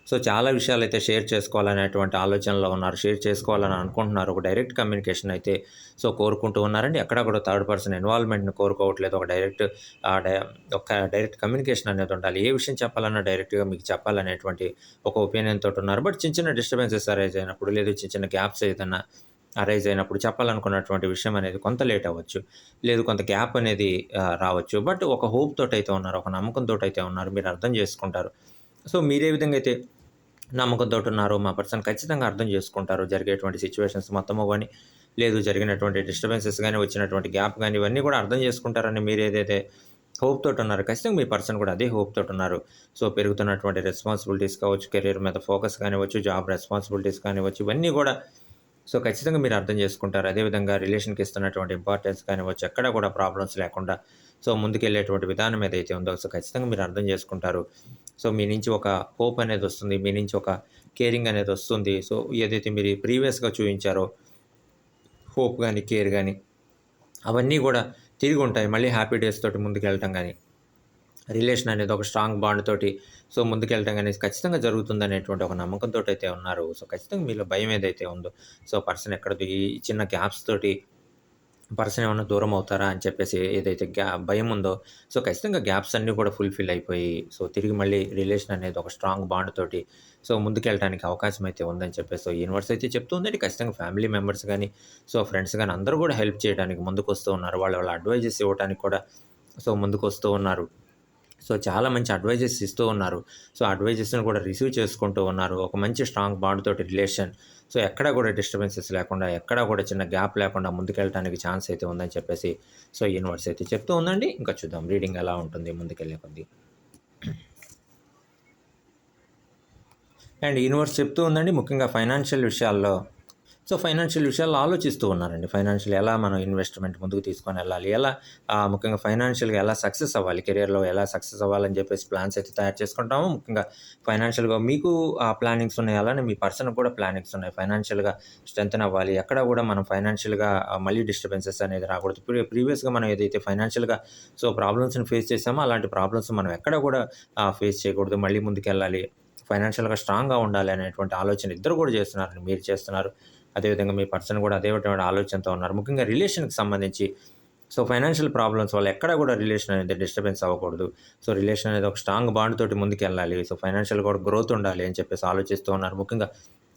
[SPEAKER 1] సో, చాలా విషయాలైతే షేర్ చేసుకోవాలనేటువంటి ఆలోచనలో ఉన్నారు. షేర్ చేసుకోవాలని అనుకుంటున్నారు. ఒక డైరెక్ట్ కమ్యూనికేషన్ అయితే సో, కోరుకుంటూ ఉన్నారండి. ఎక్కడా కూడా థర్డ్ పర్సన్ ఇన్వాల్వ్‌మెంట్‌ని కోరుకోవట్లేదు. ఒక డైరెక్ట్ ఆహ్, డై ఒక డైరెక్ట్ కమ్యూనికేషన్ అనేది ఉండాలి. ఏ విషయం చెప్పాలన్నా డైరెక్ట్‌గా మీకు చెప్పాలనేటువంటి ఒక ఒపీనియన్ తోటున్నారు. బట్ చిన్న చిన్న డిస్టర్బెన్సెస్ అరైజ్ అయినప్పుడు, లేదు చిన్న చిన్న గ్యాప్స్ ఏదన్నా అరైజ్ అయినప్పుడు చెప్పాలనుకున్నటువంటి విషయం అనేది కొంత లేట్ అవ్వచ్చు. లేదు కొంత గ్యాప్ అనేది రావచ్చు. బట్ ఒక హోప్ తోటైతే ఉన్నారు. ఒక నమ్మకంతోటైతే ఉన్నారు. మీరు అర్థం చేసుకుంటారు. సో, మీరే విధంగా అయితే నమ్మకంతోటున్నారో మా పర్సన్ ఖచ్చితంగా అర్థం చేసుకుంటారు. జరిగేటువంటి సిట్యుయేషన్స్ మొత్తము గాని, లేదు జరిగినటువంటి డిస్టర్బెన్సెస్ గాని, వచ్చినటువంటి గ్యాప్ గాని, ఇవన్నీ కూడా అర్థం చేసుకుంటారని మీరేదైతే హోప్ తోటున్నారో ఖచ్చితంగా మీ పర్సన్ కూడా అదే హోప్ తోటున్నారు. సో, పెరుగుతున్నటువంటి రెస్పాన్సిబిలిటీస్ కావచ్చు, కెరియర్ మీద ఫోకస్ కానివ్వచ్చు, జాబ్ రెస్పాన్సిబిలిటీస్ కానివ్వచ్చు, ఇవన్నీ కూడా సో, ఖచ్చితంగా మీరు అర్థం చేసుకుంటారు. అదేవిధంగా రిలేషన్‌కి ఇస్తున్నటువంటి ఇంపార్టెన్స్ కానివ్వచ్చు, ఎక్కడ కూడా ప్రాబ్లమ్స్ లేకుండా సో, ముందుకెళ్ళేటువంటి విధానం ఏదైతే ఉందో సో, ఖచ్చితంగా మీరు అర్థం చేసుకుంటారు. సో, మీ నుంచి ఒక హోప్ అనేదొస్తుంది. మీ నుంచి ఒక కేరింగ్ అనేదొస్తుంది. సో, ఏదైతే మీరు ప్రీవియస్‌గా చూయించారో హోప్ గాని, కేర్ గాని అవన్నీ గూడా తిరిగుంటాయి. మళ్ళీ హ్యాపీ డేస్ తోటి ముందుకెళ్ళటం గాని, రిలేషన్ అనేది ఒక స్ట్రాంగ్ బాండ్ తోటి సో, ముందుకెళ్ళటం గాని ఖచ్చితంగా జరుగుతుందనేటువంటి ఒక నమ్మకంతోటైతే ఉన్నారు. సో, ఖచ్చితంగా మీలో భయం ఏదైతే ఉందో సో, పర్సన్ ఎక్కడిది ఈ చిన్న గ్యాప్స్ తోటి పర్సన్ ఏమన్నా దూరం అవుతారా అని చెప్పేసి ఏదైతే భయం ఉందో, సో, ఖచ్చితంగా గ్యాప్స్ అన్నీ కూడా ఫుల్‌ఫిల్ అయిపోయి, సో, తిరిగి మళ్ళీ రిలేషన్ అనేది ఒక స్ట్రాంగ్ బాండ్ తోటి సో, ముందుకెళ్ళటానికి అవకాశం అయితే ఉందని చెప్పేసి యూనివర్స్ అయితే చెప్తూ ఉందండి. ఖచ్చితంగా ఫ్యామిలీ మెంబర్స్ గాని, సో, ఫ్రెండ్స్ గాని అందరూ కూడా హెల్ప్ చేయడానికి ముందుకొస్తూ ఉన్నారు. వాళ్ళ అడ్వైజెస్ ఇవ్వటానికి కూడా సో, ముందుకొస్తూ ఉన్నారు. సో, చాలా మంచి అడ్వైజెస్ ఇస్తూ ఉన్నారు. సో, అడ్వైజెస్‌ని కూడా రిసీవ్ చేసుకుంటూ ఉన్నారు. ఒక మంచి స్ట్రాంగ్ బాండ్ తోటి రిలేషన్. సో, ఎక్కడా కూడా డిస్టర్బెన్సెస్ లేకుండా, ఎక్కడా కూడా చిన్న గ్యాప్ లేకుండా ముందుకెళ్ళటానికి ఛాన్స్ అయితే ఉందని చెప్పేసి సో, యూనివర్స్ అయితే చెప్తూ ఉందండి. ఇంకా చూద్దాం రీడింగ్ ఎలా ఉంటుంది ముందుకెళ్ళే కొద్దీ. అండ్ యూనివర్స్ చెప్తూ ఉందండి ముఖ్యంగా ఫైనాన్షియల్ విషయాల్లో సో, ఫైనాన్షియల్ విషయాల్లో ఆలోచిస్తూ ఉన్నారండి. ఫైనాన్షియల్ ఎలా మనం ఇన్వెస్ట్‌మెంట్ ముందుకు తీసుకొనెళ్ళాలి? ఎలా ముఖ్యంగా ఫైనాన్షియల్‌గా ఎలా సక్సెస్ అవ్వాలి? కెరియర్‌లో ఎలా సక్సెస్ అవ్వాలని చెప్పేసి ప్లాన్స్ అయితే తయారు చేసుకుంటాము. ముఖ్యంగా ఫైనాన్షియల్‌గా మీకు ప్లానింగ్స్ ఉన్నాయి. అలానే మీ పర్సన్‌కి కూడా ప్లానింగ్స్ ఉన్నాయి. ఫైనాన్షియల్‌గా స్ట్రెంథెన్ అవ్వాలి. ఎక్కడ కూడా మనం ఫైనాన్షియల్‌గా మళ్ళీ డిస్టర్బెన్సెస్ అనేది రాకూడదు. ప్రీవియస్‌గా మనం ఏదైతే ఫైనాన్షియల్‌గా సో, ప్రాబ్లమ్స్‌ని ఫేస్ చేసామో అలాంటి ప్రాబ్లమ్స్ మనం ఎక్కడ కూడా ఫేస్ చేయకూడదు. మళ్ళీ ముందుకెళ్ళాలి. ఫైనాన్షియల్‌గా స్ట్రాంగ్‌గా ఉండాలి అనేటువంటి ఆలోచన ఇద్దరు కూడా చేస్తున్నారండి. మీరు చేస్తున్నారు. అదేవిధంగా మీ పర్సన్ కూడా అదేటువంటి ఆలోచనతో ఉన్నారు. ముఖ్యంగా రిలేషన్‌కి సంబంధించి సో, ఫైనాన్షియల్ ప్రాబ్లమ్స్ వల్ల ఎక్కడ కూడా రిలేషన్ అనేది డిస్టర్బెన్స్ అవ్వకూడదు. సో, రిలేషన్ అనేది ఒక స్ట్రాంగ్ బాండ్ తోటి ముందుకెళ్ళాలి. సో, ఫైనాన్షియల్‌గా కూడా గ్రోత్ ఉండాలి అని చెప్పేసి ఆలోచిస్తూ ఉన్నారు. ముఖ్యంగా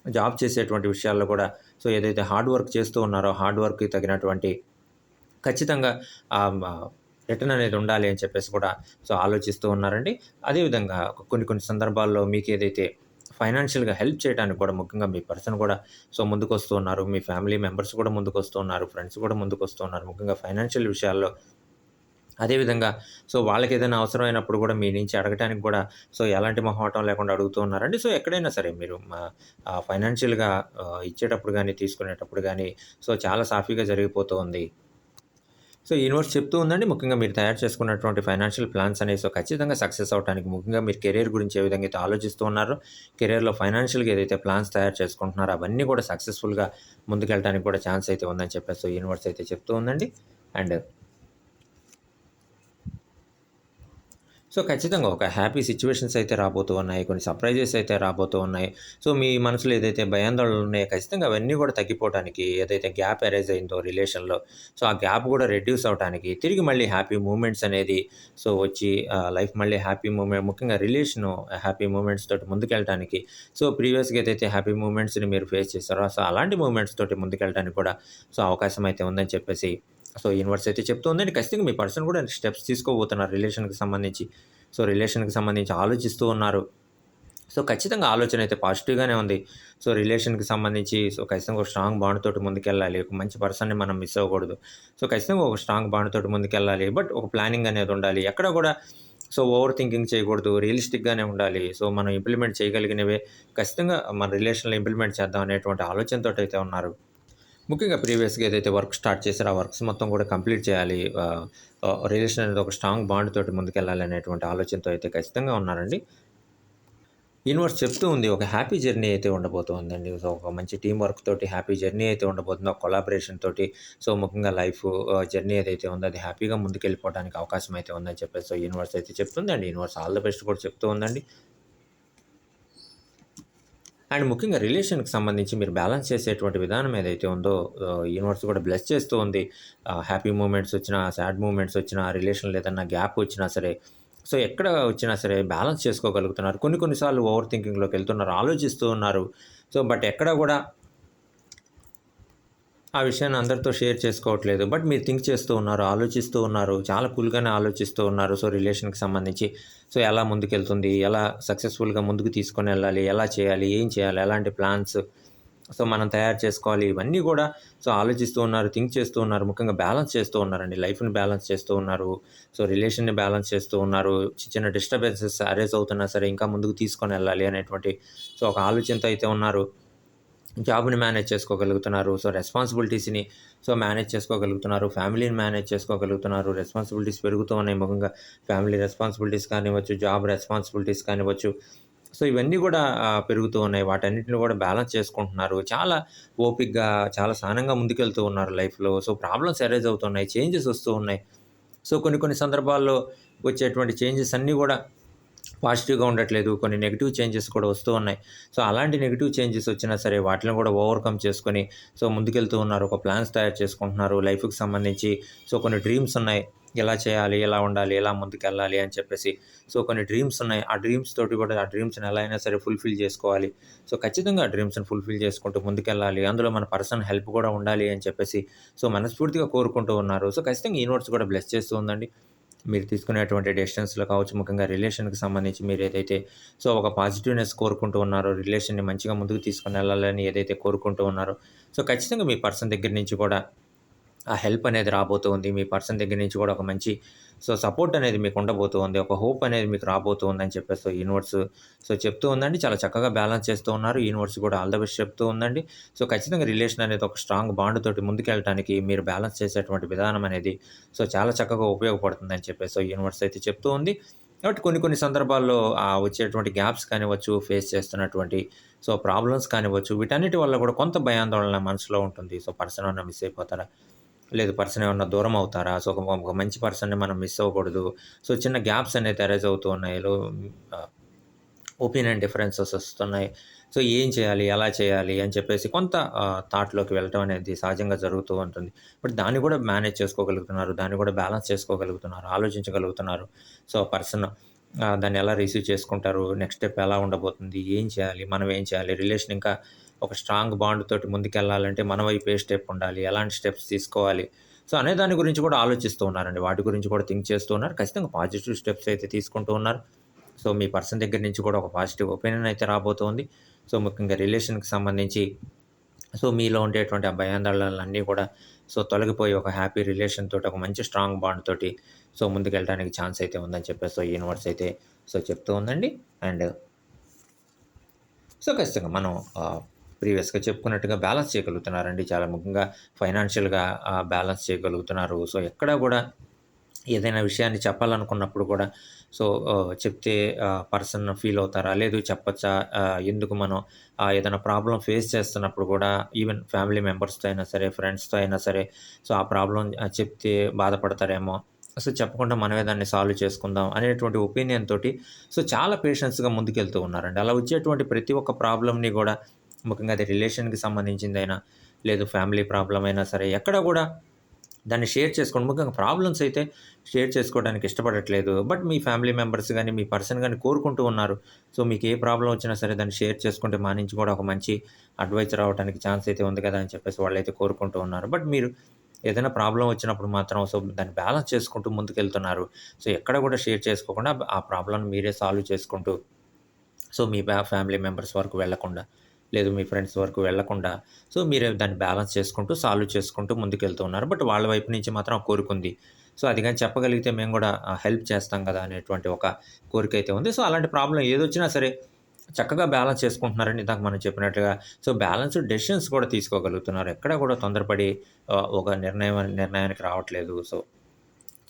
[SPEAKER 1] జాబ్ చేసేటువంటి విషయాల్లో కూడా సో, ఏదైతే హార్డ్ వర్క్ చేస్తూ ఉన్నారో హార్డ్ వర్క్‌కి తగినటువంటి ఖచ్చితంగా ఆహ్, మ రిటర్న్ అనేది ఉండాలి అని చెప్పేసి కూడా సో, ఆలోచిస్తూ ఉన్నారండి. అదేవిధంగా కొన్ని కొన్ని సందర్భాల్లో మీకేదైతే ఫైనాన్షియల్‌గా హెల్ప్ చేయడానికి కూడా ముఖ్యంగా మీ పర్సన్ కూడా సో, ముందుకొస్తూ ఉన్నారు. మీ ఫ్యామిలీ మెంబర్స్ కూడా ముందుకొస్తూ ఉన్నారు. ఫ్రెండ్స్ కూడా ముందుకొస్తూ ఉన్నారు. ముఖ్యంగా ఫైనాన్షియల్ విషయాల్లో. అదేవిధంగా సో, వాళ్ళకేదైనా అవసరమైనప్పుడు కూడా మీ నుంచి అడగటానికి కూడా సో, ఎలాంటి మొహమాటం లేకుండా అడుగుతూ ఉన్నారండి. సో, ఎక్కడైనా సరే మీరు ఫైనాన్షియల్‌గా ఇచ్చేటప్పుడు గాని, తీసుకునేటప్పుడు గాని సో, చాలా సాఫీగా జరిగిపోతూ ఉంది. సో, యూనివర్స్ చెప్తూ ఉందండి. ముఖ్యంగా మీరు తయారు చేసుకున్నటువంటి ఫైనాన్షియల్ ప్లాన్స్ అనేవి సో, ఖచ్చితంగా సక్సెస్ అవ్వటానికి ముఖ్యంగా మీరు కెరియర్ గురించి ఏ విధంగా అయితే ఆలోచిస్తూ ఉన్నారో, కెరియర్‌లో ఫైనాన్షియల్‌గా ఏదైతే ప్లాన్స్ తయారు చేసుకుంటున్నారో అవన్నీ కూడా సక్సెస్‌ఫుల్‌గా ముందుకెళ్ళటానికి కూడా ఛాన్స్ అయితే ఉందని చెప్పేసి యూనివర్స్ అయితే చెప్తూ ఉందండి. అండ్ సో, ఖచ్చితంగా ఒక హ్యాపీ సిట్యుయేషన్స్ అయితే రాబోతూ ఉన్నాయి. కొన్ని సర్ప్రైజెస్ అయితే రాబోతూ ఉన్నాయి. సో, మీ మనసులో ఏదైతే భయాందోళనలు ఉన్నాయో ఖచ్చితంగా అవన్నీ కూడా తగ్గిపోవటానికి ఏదైతే గ్యాప్ అరైజ్ అయిందో రిలేషన్‌లో సో, ఆ గ్యాప్ కూడా రెడ్యూస్ అవ్వటానికి తిరిగి మళ్ళీ హ్యాపీ మూమెంట్స్ అనేది సో, వచ్చి లైఫ్ మళ్ళీ హ్యాపీ మూమెంట్ ముఖ్యంగా రిలేషను హ్యాపీ మూమెంట్స్ తోటి ముందుకెళ్ళటానికి సో, ప్రీవియస్‌గా ఏదైతే హ్యాపీ మూమెంట్స్‌ని మీరు ఫేస్ చేసారో సో, అలాంటి మూమెంట్స్ తోటి ముందుకెళ్ళటానికి కూడా సో, అవకాశం అయితే ఉందని చెప్పేసి సో, యూనివర్స్ అయితే చెప్తూ ఉందండి. ఖచ్చితంగా మీ పర్సన్ కూడా స్టెప్స్ తీసుకోబోతున్నారు రిలేషన్‌కి సంబంధించి. సో, రిలేషన్‌కి సంబంధించి ఆలోచిస్తూ ఉన్నారు. సో, ఖచ్చితంగా ఆలోచన అయితే పాజిటివ్‌గానే ఉంది. సో, రిలేషన్‌కి సంబంధించి సో, ఖచ్చితంగా ఒక స్ట్రాంగ్ బాండ్ తోటి ముందుకెళ్ళాలి. ఒక మంచి పర్సన్‌ని మనం మిస్ అవ్వకూడదు. సో, ఖచ్చితంగా ఒక స్ట్రాంగ్ బాండ్ తోటి ముందుకెళ్ళాలి. బట్ ఒక ప్లానింగ్ అనేది ఉండాలి. ఎక్కడ కూడా సో, ఓవర్ థింకింగ్ చేయకూడదు. రియలిస్టిక్‌గానే ఉండాలి. సో, మనం ఇంప్లిమెంట్ చేయగలిగినవే ఖచ్చితంగా మన రిలేషన్‌లో ఇంప్లిమెంట్ చేద్దాం అనేటువంటి ఆలోచనతోటైతే ఉన్నారు. ముఖ్యంగా ప్రీవియస్‌గా ఏదైతే వర్క్ స్టార్ట్ చేసారో, ఆ వర్క్స్ మొత్తం కూడా కంప్లీట్ చేయాలి. రిలేషన్ అనేది ఒక స్ట్రాంగ్ బాండ్ తోటి ముందుకెళ్ళాలి అనేటువంటి ఆలోచనతో అయితే ఖచ్చితంగా ఉన్నారండి. యూనివర్స్ చెప్తూ ఉంది ఒక హ్యాపీ జర్నీ అయితే ఉండబోతుందండి. సో, ఒక మంచి టీమ్ వర్క్ తోటి హ్యాపీ జర్నీ అయితే ఉండబోతుంది. ఒక కొలాబరేషన్ తోటి సో, ముఖ్యంగా లైఫ్ జర్నీ ఏదైతే ఉందో అది హ్యాపీగా ముందుకెళ్ళిపోవడానికి అవకాశం అయితే ఉందని చెప్పేసి సో, యూనివర్స్ అయితే చెప్తుంది. And universe all the best కూడా చెప్తూ ఉందండి. అండ్ ముఖ్యంగా రిలేషన్‌కి సంబంధించి మీరు బ్యాలెన్స్ చేసేటువంటి విధానం ఏదైతే ఉందో యూనివర్స్ కూడా బ్లెస్ చేస్తూ ఉంది. హ్యాపీ మూమెంట్స్ వచ్చినా, సాడ్ మూమెంట్స్ వచ్చినా, రిలేషన్‌లో ఏదన్నా గ్యాప్ వచ్చినా సరే, సో ఎక్కడ వచ్చినా సరే బ్యాలెన్స్ చేసుకోగలుగుతున్నారు. కొన్ని కొన్ని సార్లు ఓవర్ థింకింగ్‌లోకి వెళ్తున్నారు, ఆలోచిస్తూ ఉన్నారు. సో, బట్ ఎక్కడ కూడా ఆ విషయాన్ని అందరితో షేర్ చేసుకోవట్లేదు. బట్ మీరు థింక్ చేస్తూ ఉన్నారు, ఆలోచిస్తూ ఉన్నారు. చాలా కూల్‌గానే ఆలోచిస్తూ ఉన్నారు. సో, రిలేషన్‌కి సంబంధించి సో, ఎలా ముందుకెళ్తుంది? ఎలా సక్సెస్‌ఫుల్‌గా ముందుకు తీసుకొనెళ్ళాలి? ఎలా చేయాలి? ఏం చేయాలి? ఎలాంటి ప్లాన్స్ సో, మనం తయారు చేసుకోవాలి? ఇవన్నీ గూడా సో, ఆలోచిస్తూ ఉన్నారు, థింక్ చేస్తూ ఉన్నారు. ముఖ్యంగా బ్యాలెన్స్ చేస్తూ ఉన్నారండి. లైఫ్‌ని బ్యాలెన్స్ చేస్తూ ఉన్నారు. సో, రిలేషన్‌ని బ్యాలెన్స్ చేస్తూ ఉన్నారు. చిన్న డిస్టర్బెన్సెస్ అరైజ్ అవుతున్నా సరే, ఇంకా ముందుకు తీసుకొనెళ్ళాలి అనేటువంటి సో, ఒక ఆలోచనతో అయితే ఉన్నారు. జాబ్‌ని మేనేజ్ చేసుకోగలుగుతున్నారు. సో, రెస్పాన్సిబిలిటీస్‌ని సో, మేనేజ్ చేసుకోగలుగుతున్నారు. ఫ్యామిలీని మేనేజ్ చేసుకోగలుగుతున్నారు. రెస్పాన్సిబిలిటీస్ పెరుగుతూ ఉన్నాయి. ముఖ్యంగా ఫ్యామిలీ రెస్పాన్సిబిలిటీస్ కానివ్వచ్చు, జాబ్ రెస్పాన్సిబిలిటీస్ కానివ్వచ్చు. సో, ఇవన్నీ గూడా పెరుగుతూ ఉన్నాయి. వాటన్నిటిని గూడా బ్యాలెన్స్ చేసుకుంటున్నారు. చాలా ఓపికగా, చాలా సహనంగా ముందుకెళ్తూ ఉన్నారు లైఫ్‌లో. సో, ప్రాబ్లమ్స్ అరైజ్ అవుతున్నాయి. చేంజెస్ వస్తూ ఉన్నాయి. సో, కొన్ని కొన్ని సందర్భాల్లో వచ్చేటువంటి చేంజెస్ అన్నీ గూడా పాజిటివ్‌గా ఉండట్లేదు. కొన్ని నెగెటివ్ చేంజెస్ కూడా వస్తూ ఉన్నాయి. సో, అలాంటి నెగెటివ్ చేంజెస్ వచ్చినా సరే వాటిని కూడా ఓవర్‌కమ్ చేసుకొని సో, ముందుకెళ్తూ ఉన్నారు. ఒక ప్లాన్స్ తయారు చేసుకుంటున్నారు లైఫ్‌కి సంబంధించి. సో, కొన్ని డ్రీమ్స్ ఉన్నాయి. ఎలా చేయాలి? ఎలా ఉండాలి? ఎలా ముందుకెళ్ళాలి? అని చెప్పేసి. సో, కొన్ని డ్రీమ్స్ ఉన్నాయి. ఆ డ్రీమ్స్ తోటి కూడా ఆ డ్రీమ్స్‌ని ఎలా అయినా సరే ఫుల్‌ఫిల్ చేసుకోవాలి. సో, ఖచ్చితంగా ఆ డ్రీమ్స్‌ని ఫుల్‌ఫిల్ చేసుకుంటూ ముందుకెళ్ళాలి. అందులో మన పర్సనల్ హెల్ప్ కూడా ఉండాలి అని చెప్పేసి సో, మనస్ఫూర్తిగా కోరుకుంటూ ఉన్నారు. సో, ఖచ్చితంగా యూనివర్స్ కూడా బ్లెస్ చేస్తూ ఉందండి. మీరు తీసుకునేటువంటి డెసిషన్స్‌లో కావచ్చు, ముఖ్యంగా రిలేషన్‌కి సంబంధించి మీరేదైతే సో, ఒక పాజిటివ్‌నెస్ కోరుకుంటూ ఉన్నారో, రిలేషన్‌ని మంచిగా ముందుకు తీసుకొనెళ్ళాలని ఏదైతే కోరుకుంటూ ఉన్నారో, సో, ఖచ్చితంగా మీ పర్సన్ దగ్గర నుంచి కూడా ఆ హెల్ప్ అనేది రాబోతూ ఉంది. మీ పర్సన్ దగ్గర నుంచి కూడా ఒక మంచి సో, సపోర్ట్ అనేది మీకు ఉండబోతూ ఉంది. ఒక హోప్ అనేది మీకు రాబోతూ ఉందని చెప్పేసి సో, యూనివర్స్ సో, చెప్తూ ఉందండి. చాలా చక్కగా బ్యాలెన్స్ చేస్తూ ఉన్నారు. యూనివర్స్ కూడా ఆల్ ద బెస్ట్ చెప్తూ ఉందండి. సో, ఖచ్చితంగా రిలేషన్ అనేది ఒక స్ట్రాంగ్ బాండ్ తోటి ముందుకెళ్ళటానికి మీరు బ్యాలెన్స్ చేసేటువంటి విధానం అనేది సో, చాలా చక్కగా ఉపయోగపడుతుందని చెప్పేసి సో, యూనివర్స్ అయితే చెప్తూ ఉంది. కాబట్టి కొన్ని కొన్ని సందర్భాల్లో వచ్చేటువంటి గ్యాప్స్ కానివ్వచ్చు, ఫేస్ చేస్తున్నటువంటి సో, ప్రాబ్లమ్స్ కానివ్వచ్చు, వీటన్నిటి వల్ల కూడా కొంత భయాందోళన మనసులో ఉంటుంది. సో, పర్సన్ ఏమన్నా మిస్ అయిపోతారా? లేదు పర్సన్ ఏమన్నా దూరం అవుతారా? సో, ఒక మంచి పర్సన్‌ని మనం మిస్ అవ్వకూడదు. సో, చిన్న గ్యాప్స్ అనేది అరైజ్ అవుతూ ఉన్నాయి. ఆహ్, ఒపీనియన్ డిఫరెన్సెస్ వస్తున్నాయి. సో, ఏం చేయాలి? ఎలా చేయాలి? అని చెప్పేసి కొంత థాట్‌లోకి వెళ్ళటం అనేది సహజంగా జరుగుతూ ఉంటుంది. బట్ దాన్ని కూడా మేనేజ్ చేసుకోగలుగుతున్నారు. దాన్ని కూడా బ్యాలెన్స్ చేసుకోగలుగుతున్నారు. ఆలోచించగలుగుతున్నారు. సో, పర్సన్ దాన్ని ఎలా రిసీవ్ చేసుకుంటారు? నెక్స్ట్ స్టెప్ ఎలా ఉండబోతుంది? ఏం చేయాలి? మనం ఏం చేయాలి? రిలేషన్ ఇంకా ఒక స్ట్రాంగ్ బాండ్ తోటి ముందుకెళ్ళాలంటే మన వైపు ఏ స్టెప్ ఉండాలి? ఎలాంటి స్టెప్స్ తీసుకోవాలి? సో, అనే దాని గురించి కూడా ఆలోచిస్తూ ఉన్నారండి. వాటి గురించి కూడా థింక్ చేస్తూ ఉన్నారు. ఖచ్చితంగా పాజిటివ్ స్టెప్స్ అయితే తీసుకుంటూ ఉన్నారు. సో, మీ పర్సన్ దగ్గర నుంచి కూడా ఒక పాజిటివ్ ఒపీనియన్ అయితే రాబోతోంది. సో, ముఖ్యంగా రిలేషన్‌కి సంబంధించి సో, మీలో ఉండేటువంటి ఆ భయాందోళనలన్నీ కూడా సో, తొలగిపోయి ఒక హ్యాపీ రిలేషన్ తోటి, ఒక మంచి స్ట్రాంగ్ బాండ్ తోటి సో, ముందుకెళ్ళడానికి ఛాన్స్ అయితే ఉందని చెప్పేసి సో, యూనివర్స్ అయితే సో, చెప్తూ ఉందండి. అండ్ సో, ఖచ్చితంగా మనం ప్రీవియస్‌గా చెప్పుకున్నట్టుగా బ్యాలెన్స్ చేయగలుగుతున్నారండి. చాలా ముఖ్యంగా ఫైనాన్షియల్‌గా బ్యాలెన్స్ చేయగలుగుతున్నారు. సో, ఎక్కడా గూడా ఏదైనా విషయాన్ని చెప్పాలనుకున్నప్పుడు కూడా సో, చెప్తే పర్సన్ ఫీల్ అవుతారా? లేదు చెప్పచ్చా? ఎందుకు మనం ఏదైనా ప్రాబ్లమ్ ఫేస్ చేస్తున్నప్పుడు కూడా ఈవెన్ ఫ్యామిలీ మెంబర్స్‌తో అయినా సరే, ఫ్రెండ్స్‌తో అయినా సరే, సో, ఆ ప్రాబ్లమ్ చెప్తే బాధపడతారేమో! సో, చెప్పకుండా మనమే దాన్ని సాల్వ్ చేసుకుందాం అనేటువంటి ఒపీనియన్ తోటి సో, చాలా పేషెన్స్‌గా ముందుకెళ్తూ ఉన్నారండి. అలా వచ్చేటువంటి ప్రతి ఒక్క ప్రాబ్లమ్‌ని గూడా ముఖ్యంగా అది రిలేషన్‌కి సంబంధించిందైనా, లేదు ఫ్యామిలీ ప్రాబ్లమ్ అయినా సరే, ఎక్కడ గూడా దాన్ని షేర్ చేసుకోండి. ముఖ్యంగా ప్రాబ్లమ్స్ అయితే షేర్ చేసుకోవడానికి ఇష్టపడట్లేదు. బట్ మీ ఫ్యామిలీ మెంబర్స్ గాని, మీ పర్సన్ గాని కోరుకుంటూ ఉన్నారు. సో, మీకు ఏ ప్రాబ్లమ్ వచ్చినా సరే దాన్ని షేర్ చేసుకుంటే మా నుంచి కూడా ఒక మంచి అడ్వైస్ రావడానికి ఛాన్స్ అయితే ఉంది కదా! అని చెప్పేసి వాళ్ళైతే కోరుకుంటూ ఉన్నారు. బట్ మీరు ఏదైనా ప్రాబ్లమ్ వచ్చినప్పుడు మాత్రం సో, దాన్ని బ్యాలెన్స్ చేసుకుంటూ ముందుకెళ్తున్నారు. సో, ఎక్కడ కూడా షేర్ చేసుకోకుండా ఆ ప్రాబ్లమ్‌ని మీరే సాల్వ్ చేసుకుంటూ సో, మీ ఫ్యామిలీ మెంబర్స్ వరకు వెళ్ళకుండా, లేదు మీ ఫ్రెండ్స్ వరకు వెళ్ళకుండా, సో, మీరే దాన్ని బ్యాలెన్స్ చేసుకుంటూ, సాల్వ్ చేసుకుంటూ ముందుకెళ్తూ ఉన్నారు. బట్ వాళ్ళ వైపు నుంచి మాత్రం ఆ కోరికుంది. సో, అది గాని చెప్పగలిగితే మేము గూడా హెల్ప్ చేస్తాం గదా! అనేటువంటి ఒక కోరికైతే ఉంది. సో, అలాంటి ప్రాబ్లమ్ ఏదొచ్చినా సరే చక్కగా బ్యాలెన్స్ చేసుకుంటున్నారండి. ఇందాక మనం చెప్పినట్టుగా. సో, బ్యాలెన్స్‌డ్ డెసిషన్స్ కూడా తీసుకోగలుగుతున్నారు. ఎక్కడా కూడా తొందరపడి ఒక నిర్ణయానికి రావట్లేదు. సో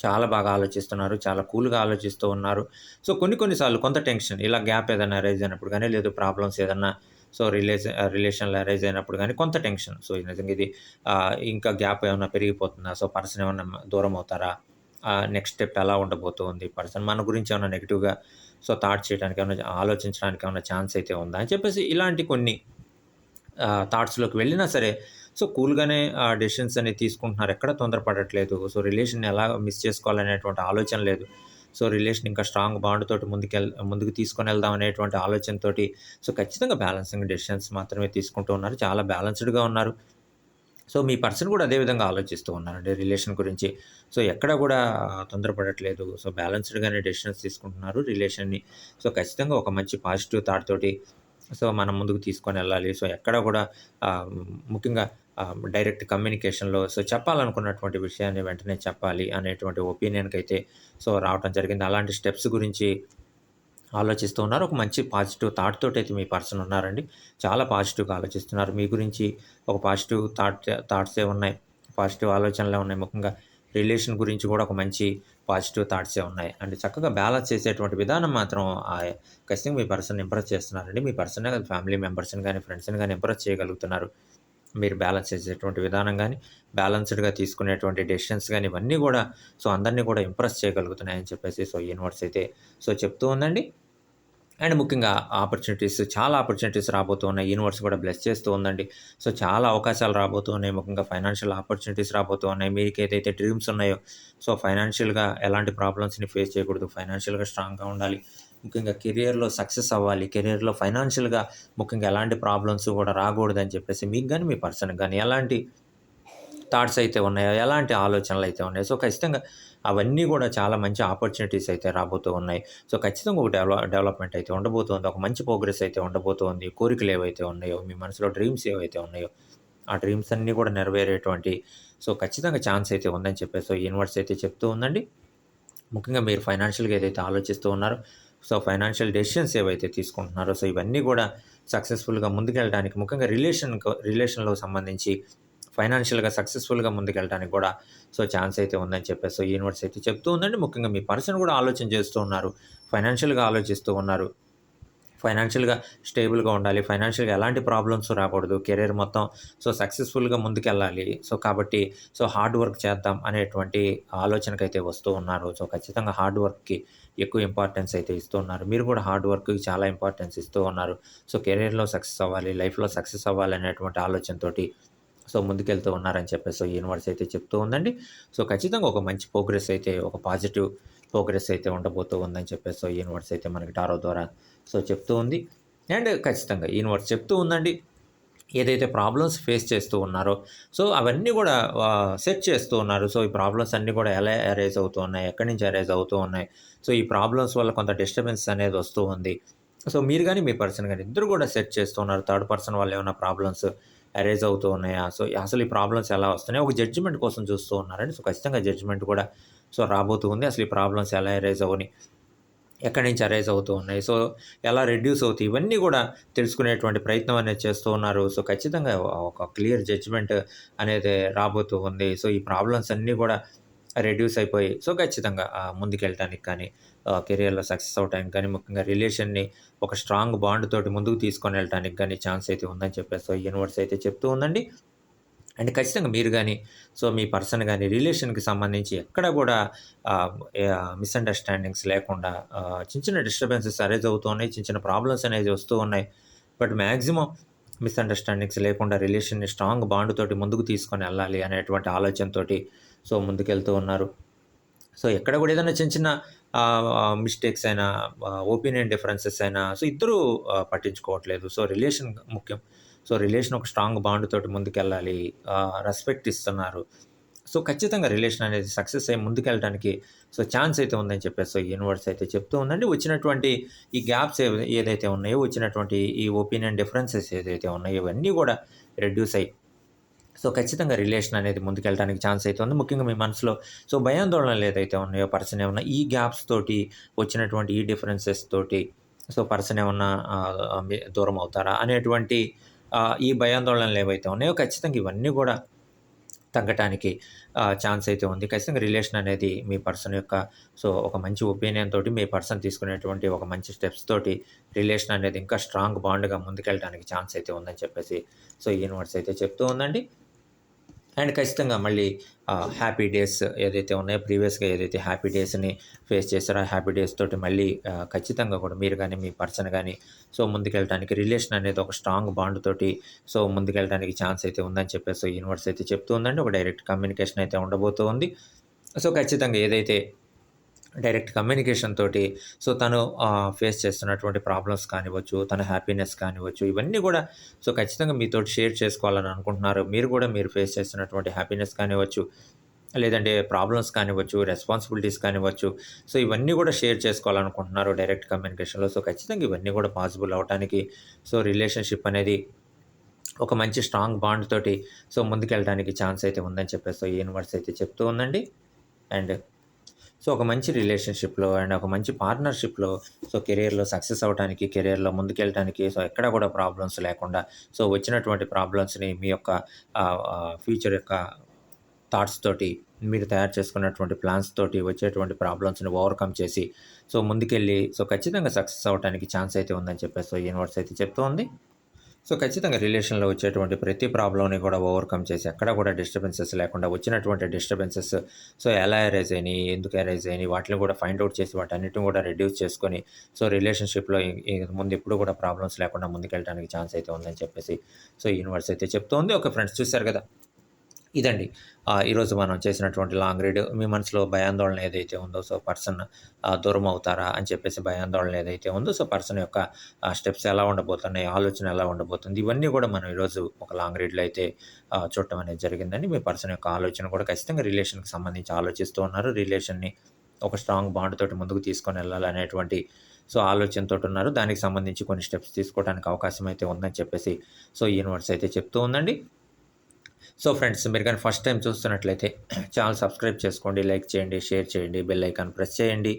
[SPEAKER 1] చాలా బాగా ఆలోచిస్తున్నారు. చాలా కూల్‌గా ఆలోచిస్తూ ఉన్నారు. సో, కొన్ని సార్లు కొంత టెన్షన్ ఇలా గ్యాప్ ఏదైనా అరైజ్ అయినప్పుడు గానీ, లేదు ప్రాబ్లమ్స్ ఏదన్నా సో, రిలేషన్‌లో అరైజ్ అయినప్పుడు గానీ కొంత టెన్షన్. సో, నిజంగా ఇది ఇంకా గ్యాప్ ఏమన్నా పెరిగిపోతుందా? సో, పర్సన్ ఏమన్నా దూరం అవుతారా? నెక్స్ట్ స్టెప్ ఎలా ఉండబోతుంది పర్సన్? మన గురించి ఏమన్నా నెగెటివ్‌గా సో, థాట్ చేయడానికి ఏమన్నా ఆలోచించడానికి ఏమన్నా ఛాన్స్ అయితే ఉందా? అని చెప్పేసి ఇలాంటి కొన్ని థాట్స్‌లోకి వెళ్ళినా సరే, సో, కూల్‌గానే డెసిషన్స్ అనేవి తీసుకుంటున్నారు. ఎక్కడ తొందరపడట్లేదు. సో, రిలేషన్‌ని ఎలా మిస్ చేసుకోవాలనేటువంటి ఆలోచన లేదు. సో, రిలేషన్ ఇంకా స్ట్రాంగ్ బాండ్ తోటి ముందుకు తీసుకొనెళ్దాం అనేటువంటి ఆలోచనతోటి సో, ఖచ్చితంగా బ్యాలెన్సింగ్ డెసిషన్స్ మాత్రమే తీసుకుంటూ ఉన్నారు. చాలా బ్యాలెన్స్‌డ్‌గా ఉన్నారు. సో, మీ పర్సన్ కూడా అదే విధంగా ఆలోచిస్తూ ఉన్నారండి రిలేషన్ గురించి. సో, ఎక్కడ కూడా తొందరపడట్లేదు. సో, బ్యాలెన్స్‌డ్‌గానే డెసిషన్స్ తీసుకుంటున్నారు రిలేషన్‌ని. సో, ఖచ్చితంగా ఒక మంచి పాజిటివ్ థాట్ తోటి సో, మనం ముందుకు తీసుకొనెళ్ళాలి. సో, ఎక్కడ కూడా ఆహ్, ముఖ్యంగా డైరెక్ట్ కమ్యూనికేషన్‌లో సో, చెప్పాలనుకున్నటువంటి విషయాన్ని వెంటనే చెప్పాలి అనేటువంటి ఒపీనియన్‌కైతే సో, రావటం జరిగింది. అలాంటి స్టెప్స్ గురించి ఆలోచిస్తూ ఉన్నారు. ఒక మంచి పాజిటివ్ థాట్ తోటైతే మీ పర్సన్ ఉన్నారండి. చాలా పాజిటివ్‌గా ఆలోచిస్తున్నారు. మీ గురించి ఒక పాజిటివ్ థాట్సే ఉన్నాయి. పాజిటివ్ ఆలోచనలే ఉన్నాయి. ముఖ్యంగా రిలేషన్ గురించి కూడా ఒక మంచి పాజిటివ్ థాట్సే ఉన్నాయి. అండ్ చక్కగా బ్యాలెన్స్ చేసేటువంటి విధానం మాత్రం ఖచ్చితంగా మీ పర్సన్‌ని ఇంప్రెస్ చేస్తున్నారండి. మీ పర్సనే కాదు ఫ్యామిలీ మెంబర్స్‌ని గాని, ఫ్రెండ్స్‌ని గాని ఇంప్రెస్ చేయగలుగుతున్నారు. మీరు బ్యాలెన్స్ చేసేటువంటి విధానం గాని, బ్యాలెన్స్‌డ్‌గా తీసుకునేటువంటి డెసిషన్స్ గాని ఇవన్నీ గూడా సో, అందరిని కూడా ఇంప్రెస్ చేయగలుగుతున్నాయని చెప్పేసి సో, యూనివర్స్ అయితే సో, చెప్తూ ఉందండి. అండ్ ముఖ్యంగా చాలా ఆపర్చునిటీస్ రాబోతూ ఉన్నాయి. యూనివర్స్ కూడా బ్లెస్ చేస్తూ ఉందండి. సో, చాలా అవకాశాలు రాబోతూ ఉన్నాయి. ముఖ్యంగా ఫైనాన్షియల్ ఆపర్చునిటీస్ రాబోతూ ఉన్నాయి. మీకేదైతే డ్రీమ్స్ ఉన్నాయో, సో, ఫైనాన్షియల్‌గా ఎలాంటి ప్రాబ్లమ్స్‌ని ఫేస్ చేయకూడదు. ఫైనాన్షియల్‌గా స్ట్రాంగ్‌గా ఉండాలి. ముఖ్యంగా కెరియర్‌లో సక్సెస్ అవ్వాలి. కెరియర్‌లో ఫైనాన్షియల్‌గా ముఖ్యంగా ఎలాంటి ప్రాబ్లమ్స్ కూడా రాకూడదని చెప్పేసి మీకు గాని, మీ పర్సన్‌కి గాని ఎలాంటి థాట్స్ అయితే ఉన్నాయో, ఎలాంటి ఆలోచనలైతే ఉన్నాయో, సో, ఖచ్చితంగా అవన్నీ గూడా చాలా మంచి ఆపర్చునిటీస్ అయితే రాబోతూ ఉన్నాయి. సో, ఖచ్చితంగా ఒక డెవలప్‌మెంట్ అయితే ఉండబోతుంది. ఒక మంచి ప్రోగ్రెస్ అయితే ఉండబోతోంది. కోరికలేవైతే ఉన్నాయో, మీ మనసులో డ్రీమ్స్ ఏవైతే ఉన్నాయో, ఆ డ్రీమ్స్ అన్నీ గూడా నెరవేరేటువంటి సో, ఖచ్చితంగా ఛాన్స్ అయితే ఉందని చెప్పేసి సో, యూనివర్స్ అయితే చెప్తూ ఉందండి. ముఖ్యంగా మీరు ఫైనాన్షియల్‌గా ఏదైతే ఆలోచిస్తూ ఉన్నారో, సో, ఫైనాన్షియల్ డెసిషన్స్ ఏవైతే తీసుకుంటున్నారో, సో, ఇవన్నీ గూడా సక్సెస్‌ఫుల్‌గా ముందుకెళ్ళడానికి ముఖ్యంగా రిలేషన్‌లో సంబంధించి ఫైనాన్షియల్‌గా సక్సెస్‌ఫుల్‌గా ముందుకెళ్ళడానికి గూడా సో, ఛాన్స్ అయితే ఉందని చెప్పేసి సో, యూనివర్స్ అయితే చెప్తూ ఉందండి. ముఖ్యంగా మీ పర్సన్ గూడా ఆలోచన చేస్తూ ఉన్నారు. ఫైనాన్షియల్‌గా ఆలోచిస్తూ ఉన్నారు. ఫైనాన్షియల్‌గా స్టేబుల్‌గా ఉండాలి. ఫైనాన్షియల్‌గా ఎలాంటి ప్రాబ్లమ్స్ రాకూడదు. కెరియర్ మొత్తం సో, సక్సెస్‌ఫుల్‌గా ముందుకెళ్ళాలి. సో, కాబట్టి సో, హార్డ్ వర్క్ చేద్దాం అనేటువంటి ఆలోచనకైతే వస్తూ ఉన్నారు. సో, ఖచ్చితంగా హార్డ్ వర్క్‌కి ఎక్కువ ఇంపార్టెన్స్ అయితే ఇస్తూ ఉన్నారు. మీరు కూడా హార్డ్ వర్క్‌కి చాలా ఇంపార్టెన్స్ ఇస్తూ ఉన్నారు. సో, కెరియర్‌లో సక్సెస్ అవ్వాలి, లైఫ్‌లో సక్సెస్ అవ్వాలి అనేటువంటి ఆలోచనతోటి సో, ముందుకెళ్తూ ఉన్నారని చెప్పేసి సో, యూనివర్స్ అయితే చెప్తూ ఉందండి. సో, ఖచ్చితంగా ఒక మంచి ప్రోగ్రెస్ అయితే ఒక పాజిటివ్ ప్రోగ్రెస్ అయితే ఉండబోతూ ఉందని చెప్పేసి సో, యూనివర్స్ అయితే మనకి టారో ద్వారా సో, చెప్తూ ఉంది. అండ్ ఖచ్చితంగా యూనివర్స్ చెప్తూ ఉందండి. ఏదైతే ప్రాబ్లమ్స్ ఫేస్ చేస్తూ ఉన్నారో, సో, అవన్నీ గూడా సెట్ చేస్తూ ఉన్నారు. సో, ఈ ప్రాబ్లమ్స్ అన్నీ గూడా ఎలా అరైజ్ అవుతూ ఉన్నాయి? ఎక్కడి నుంచి అరైజ్ అవుతూ ఉన్నాయి? సో, ఈ ప్రాబ్లమ్స్ వల్ల కొంత డిస్టర్బెన్స్ అనేది వస్తూ ఉంది. సో, మీరు గాని, మీ పర్సన్ గాని ఇద్దరు గూడా సెట్ చేస్తూ ఉన్నారు. థర్డ్ పర్సన్ వల్ల ఏమన్నా ప్రాబ్లమ్స్ అరైజ్ అవుతూ ఉన్నాయా? సో, అసలు ఈ ప్రాబ్లమ్స్ ఎలా వస్తున్నాయి? ఒక జడ్జిమెంట్ కోసం చూస్తూ ఉన్నారండి. సో, ఖచ్చితంగా జడ్జిమెంట్ కూడా సో, రాబోతూ ఉంది. అసలు ఈ ప్రాబ్లమ్స్ ఎలా అరైజ్ అవ్వని ఎక్కడి నుంచి అరైజ్ అవుతూ ఉన్నాయి. సో, ఎలా రెడ్యూస్ అవుతాయి. ఇవన్నీ గూడా తెలుసుకునేటువంటి ప్రయత్నం అనేది చేస్తూ ఉన్నారు. సో, ఖచ్చితంగా ఒక క్లియర్ జడ్జ్‌మెంట్ అనేది రాబోతూ ఉంది. సో, ఈ ప్రాబ్లమ్స్ అన్నీ గూడా రెడ్యూస్ అయిపోయి సో, ఖచ్చితంగా ముందుకెళ్ళటానికి కానీ, కెరియర్‌లో సక్సెస్ అవ్వటానికి కానీ, ముఖ్యంగా రిలేషన్‌ని ఒక స్ట్రాంగ్ బాండ్ తోటి ముందుకు తీసుకొనెళ్ళటానికి గానీ ఛాన్స్ అయితే ఉందని చెప్పేసి సో, యూనివర్స్ అయితే చెప్తూ ఉందండి. అండ్ ఖచ్చితంగా మీరు గాని, సో, మీ పర్సన్ గాని రిలేషన్‌కి సంబంధించి ఎక్కడ గూడా మిస్‌అండర్‌స్టాండింగ్స్ లేకుండా చిన్న చిన్న డిస్టర్బెన్సెస్ అరైజ్ అవుతూ ఉన్నాయి. చిన్న చిన్న ప్రాబ్లమ్స్ అనేవి వస్తూ ఉన్నాయి. బట్ మాక్సిమం మిస్‌అండర్‌స్టాండింగ్స్ లేకుండా రిలేషన్‌ని స్ట్రాంగ్ బాండ్ తోటి ముందుకు తీసుకొనెళ్ళాలి అనేటువంటి ఆలోచనతోటి సో, ముందుకెళ్తూ ఉన్నారు. సో, ఎక్కడ గూడా ఏదైనా చిన్న చిన్న మిస్టేక్స్ అయినా, ఒపీనియన్ డిఫరెన్సెస్ అయినా సో, ఇద్దరూ పట్టించుకోవట్లేదు. సో, రిలేషన్ ముఖ్యం. సో, రిలేషన్ ఒక స్ట్రాంగ్ బాండ్ తోటి ముందుకెళ్ళాలి. రెస్పెక్ట్ ఇస్తున్నారు. సో, ఖచ్చితంగా రిలేషన్ అనేది సక్సెస్ అయ్యి ముందుకెళ్ళడానికి సో, ఛాన్స్ అయితే ఉందని చెప్పేసి సో, యూనివర్స్ అయితే చెప్తూ ఉందండి. వచ్చినటువంటి ఈ గ్యాప్స్ ఏదైతే ఉన్నాయో, వచ్చినటువంటి ఈ ఒపీనియన్ డిఫరెన్సెస్ ఏదైతే ఉన్నాయో, ఇవన్నీ గూడా రెడ్యూస్ అయ్యి సో, ఖచ్చితంగా రిలేషన్ అనేది ముందుకెళ్ళడానికి ఛాన్స్ అయితే ఉంది. ముఖ్యంగా మీ మనసులో సో, భయాందోళనలు ఏదైతే ఉన్నాయో పర్సన్ ఏమన్నా ఈ గ్యాప్స్ తోటి వచ్చినటువంటి ఈ డిఫరెన్సెస్ తోటి సో, పర్సన్ ఏమన్నా దూరం అవుతారా అనేటువంటి ఈ భయాందోళనలు ఏవైతే ఉన్నాయో ఖచ్చితంగా ఇవన్నీ గూడా తగ్గటానికి ఛాన్స్ అయితే ఉంది. ఖచ్చితంగా రిలేషన్ అనేది మీ పర్సన్ యొక్క ఒక మంచి ఒపీనియన్ తోటి మీ పర్సన్ తీసుకునేటువంటి ఒక మంచి స్టెప్స్ తోటి రిలేషన్ అనేది ఇంకా స్ట్రాంగ్ బాండ్‌గా ముందుకెళ్ళటానికి ఛాన్స్ అయితే ఉందని చెప్పేసి యూనివర్స్ అయితే చెప్తూ ఉందండి. అండ్ ఖచ్చితంగా మళ్ళీ హ్యాపీ డేస్ ఏదైతే ఉన్నాయో ప్రీవియస్‌గా ఏదైతే హ్యాపీ డేస్‌ని ఫేస్ చేసారో ఆ హ్యాపీ డేస్ తోటి మళ్ళీ ఖచ్చితంగా కూడా మీరు గాని, మీ పర్సన్ గాని ముందుకెళ్ళటానికి రిలేషన్ అనేది ఒక స్ట్రాంగ్ బాండ్ తోటి ముందుకెళ్ళటానికి ఛాన్స్ అయితే ఉందని చెప్పేసి యూనివర్స్ అయితే చెప్తూ ఉందండి. ఒక డైరెక్ట్ కమ్యూనికేషన్ అయితే ఉండబోతూ ఉంది. ఖచ్చితంగా ఏదైతే డైరెక్ట్ కమ్యూనికేషన్ తోటి తను ఫేస్ చేస్తున్నటువంటి ప్రాబ్లమ్స్ కానివ్వచ్చు, తన హ్యాపీనెస్ కానివ్వచ్చు, ఇవన్నీ గూడా ఖచ్చితంగా మీతోటి షేర్ చేసుకోవాలని అనుకుంటున్నారు. మీరు గూడా మీరు ఫేస్ చేస్తున్నటువంటి హ్యాపీనెస్ కానివ్వచ్చు, లేదంటే ప్రాబ్లమ్స్ కానివ్వచ్చు, రెస్పాన్సిబిలిటీస్ కానివ్వచ్చు, ఇవన్నీ గూడా షేర్ చేసుకోవాలనుకుంటున్నారు డైరెక్ట్ కమ్యూనికేషన్‌లో. ఖచ్చితంగా ఇవన్నీ గూడా పాసిబుల్ అవ్వటానికి రిలేషన్‌షిప్ అనేది ఒక మంచి స్ట్రాంగ్ బాండ్ తోటి ముందుకెళ్ళడానికి ఛాన్స్ అయితే ఉందని చెప్పేసి యూనివర్స్ అయితే చెప్తూ ఉందండి. అండ్ ఒక మంచి రిలేషన్‌షిప్‌లో అండ్ ఒక మంచి పార్ట్నర్‌షిప్‌లో కెరియర్‌లో సక్సెస్ అవ్వటానికి, కెరియర్‌లో ముందుకెళ్ళటానికి ఎక్కడ కూడా ప్రాబ్లమ్స్ లేకుండా వచ్చినటువంటి ప్రాబ్లమ్స్‌ని మీ యొక్క ఫ్యూచర్ యొక్క థాట్స్ తోటి మీరు తయారు చేసుకున్నటువంటి ప్లాన్స్ తోటి వచ్చేటువంటి ప్రాబ్లమ్స్‌ని ఓవర్‌కమ్ చేసి ముందుకెళ్ళి ఖచ్చితంగా సక్సెస్ అవ్వటానికి ఛాన్స్ అయితే ఉందని చెప్పేసి యూనివర్స్ అయితే చెప్తూ ఉంది. ఖచ్చితంగా రిలేషన్‌లో వచ్చేటువంటి ప్రతి ప్రాబ్లమ్‌ని కూడా ఓవర్‌కమ్ చేసి ఎక్కడ కూడా డిస్టర్బెన్సెస్ లేకుండా వచ్చినటువంటి డిస్టర్బెన్సెస్ ఎలా అరైజ్ అయినాయి, ఎందుకు అరైజ్ అయినాయి వాటిని కూడా ఫైండ్ ఔట్ చేసి వాటన్నిటిని కూడా రెడ్యూస్ చేసుకొని రిలేషన్‌షిప్‌లో ముందు ఎప్పుడు కూడా ప్రాబ్లమ్స్ లేకుండా ముందుకెళ్ళడానికి ఛాన్స్ అయితే ఉందని చెప్పేసి యూనివర్స్ అయితే చెప్తోంది. ఓకే ఫ్రెండ్స్, చూసారు కదా! ఇదండి ఈరోజు మనం చేసినటువంటి లాంగ్ రీడ్. మీ మనసులో భయాందోళన ఏదైతే ఉందో పర్సన్ దూరం అవుతారా అని చెప్పేసి భయాందోళన ఏదైతే ఉందో పర్సన్ యొక్క స్టెప్స్ ఎలా ఉండబోతున్నాయి, ఆలోచన ఎలా ఉండబోతుంది, ఇవన్నీ కూడా మనం ఈరోజు ఒక లాంగ్ రీడ్‌లో అయితే చూడటం అనేది జరిగిందండి. మీ పర్సన్ యొక్క ఆలోచన కూడా ఖచ్చితంగా రిలేషన్‌కి సంబంధించి ఆలోచిస్తూ ఉన్నారు. రిలేషన్‌ని ఒక స్ట్రాంగ్ బాండ్ తోటి ముందుకు తీసుకొని వెళ్ళాలనేటువంటి ఆలోచనతోటి ఉన్నారు. దానికి సంబంధించి కొన్ని స్టెప్స్ తీసుకోవడానికి అవకాశం అయితే ఉందని చెప్పేసి యూనివర్స్ అయితే చెప్తూ ఉందండి. ఫ్రెండ్స్, మీరు కానీ ఫస్ట్ టైం చూస్తున్నట్లయితే ఛానల్ సబ్స్క్రైబ్ చేసుకోండి, లైక్ చేయండి, షేర్ చేయండి, బెల్ ఐకాన్ ప్రెస్ చేయండి.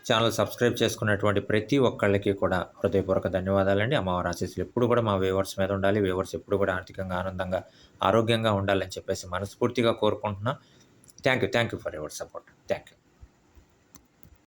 [SPEAKER 1] ఛానల్ సబ్స్క్రైబ్ చేసుకున్నటువంటి ప్రతి ఒక్కళ్ళకి కూడా హృదయపూర్వక ధన్యవాదాలండి. అమ్మవారి ఆశీస్సులు ఎప్పుడు కూడా మా వ్యూవర్స్ మీద ఉండాలి. వ్యూవర్స్ ఎప్పుడు కూడా ఆర్థికంగా, ఆనందంగా, ఆరోగ్యంగా ఉండాలని చెప్పేసి మనస్ఫూర్తిగా కోరుకుంటున్నా. Thank you for your support. Thank you.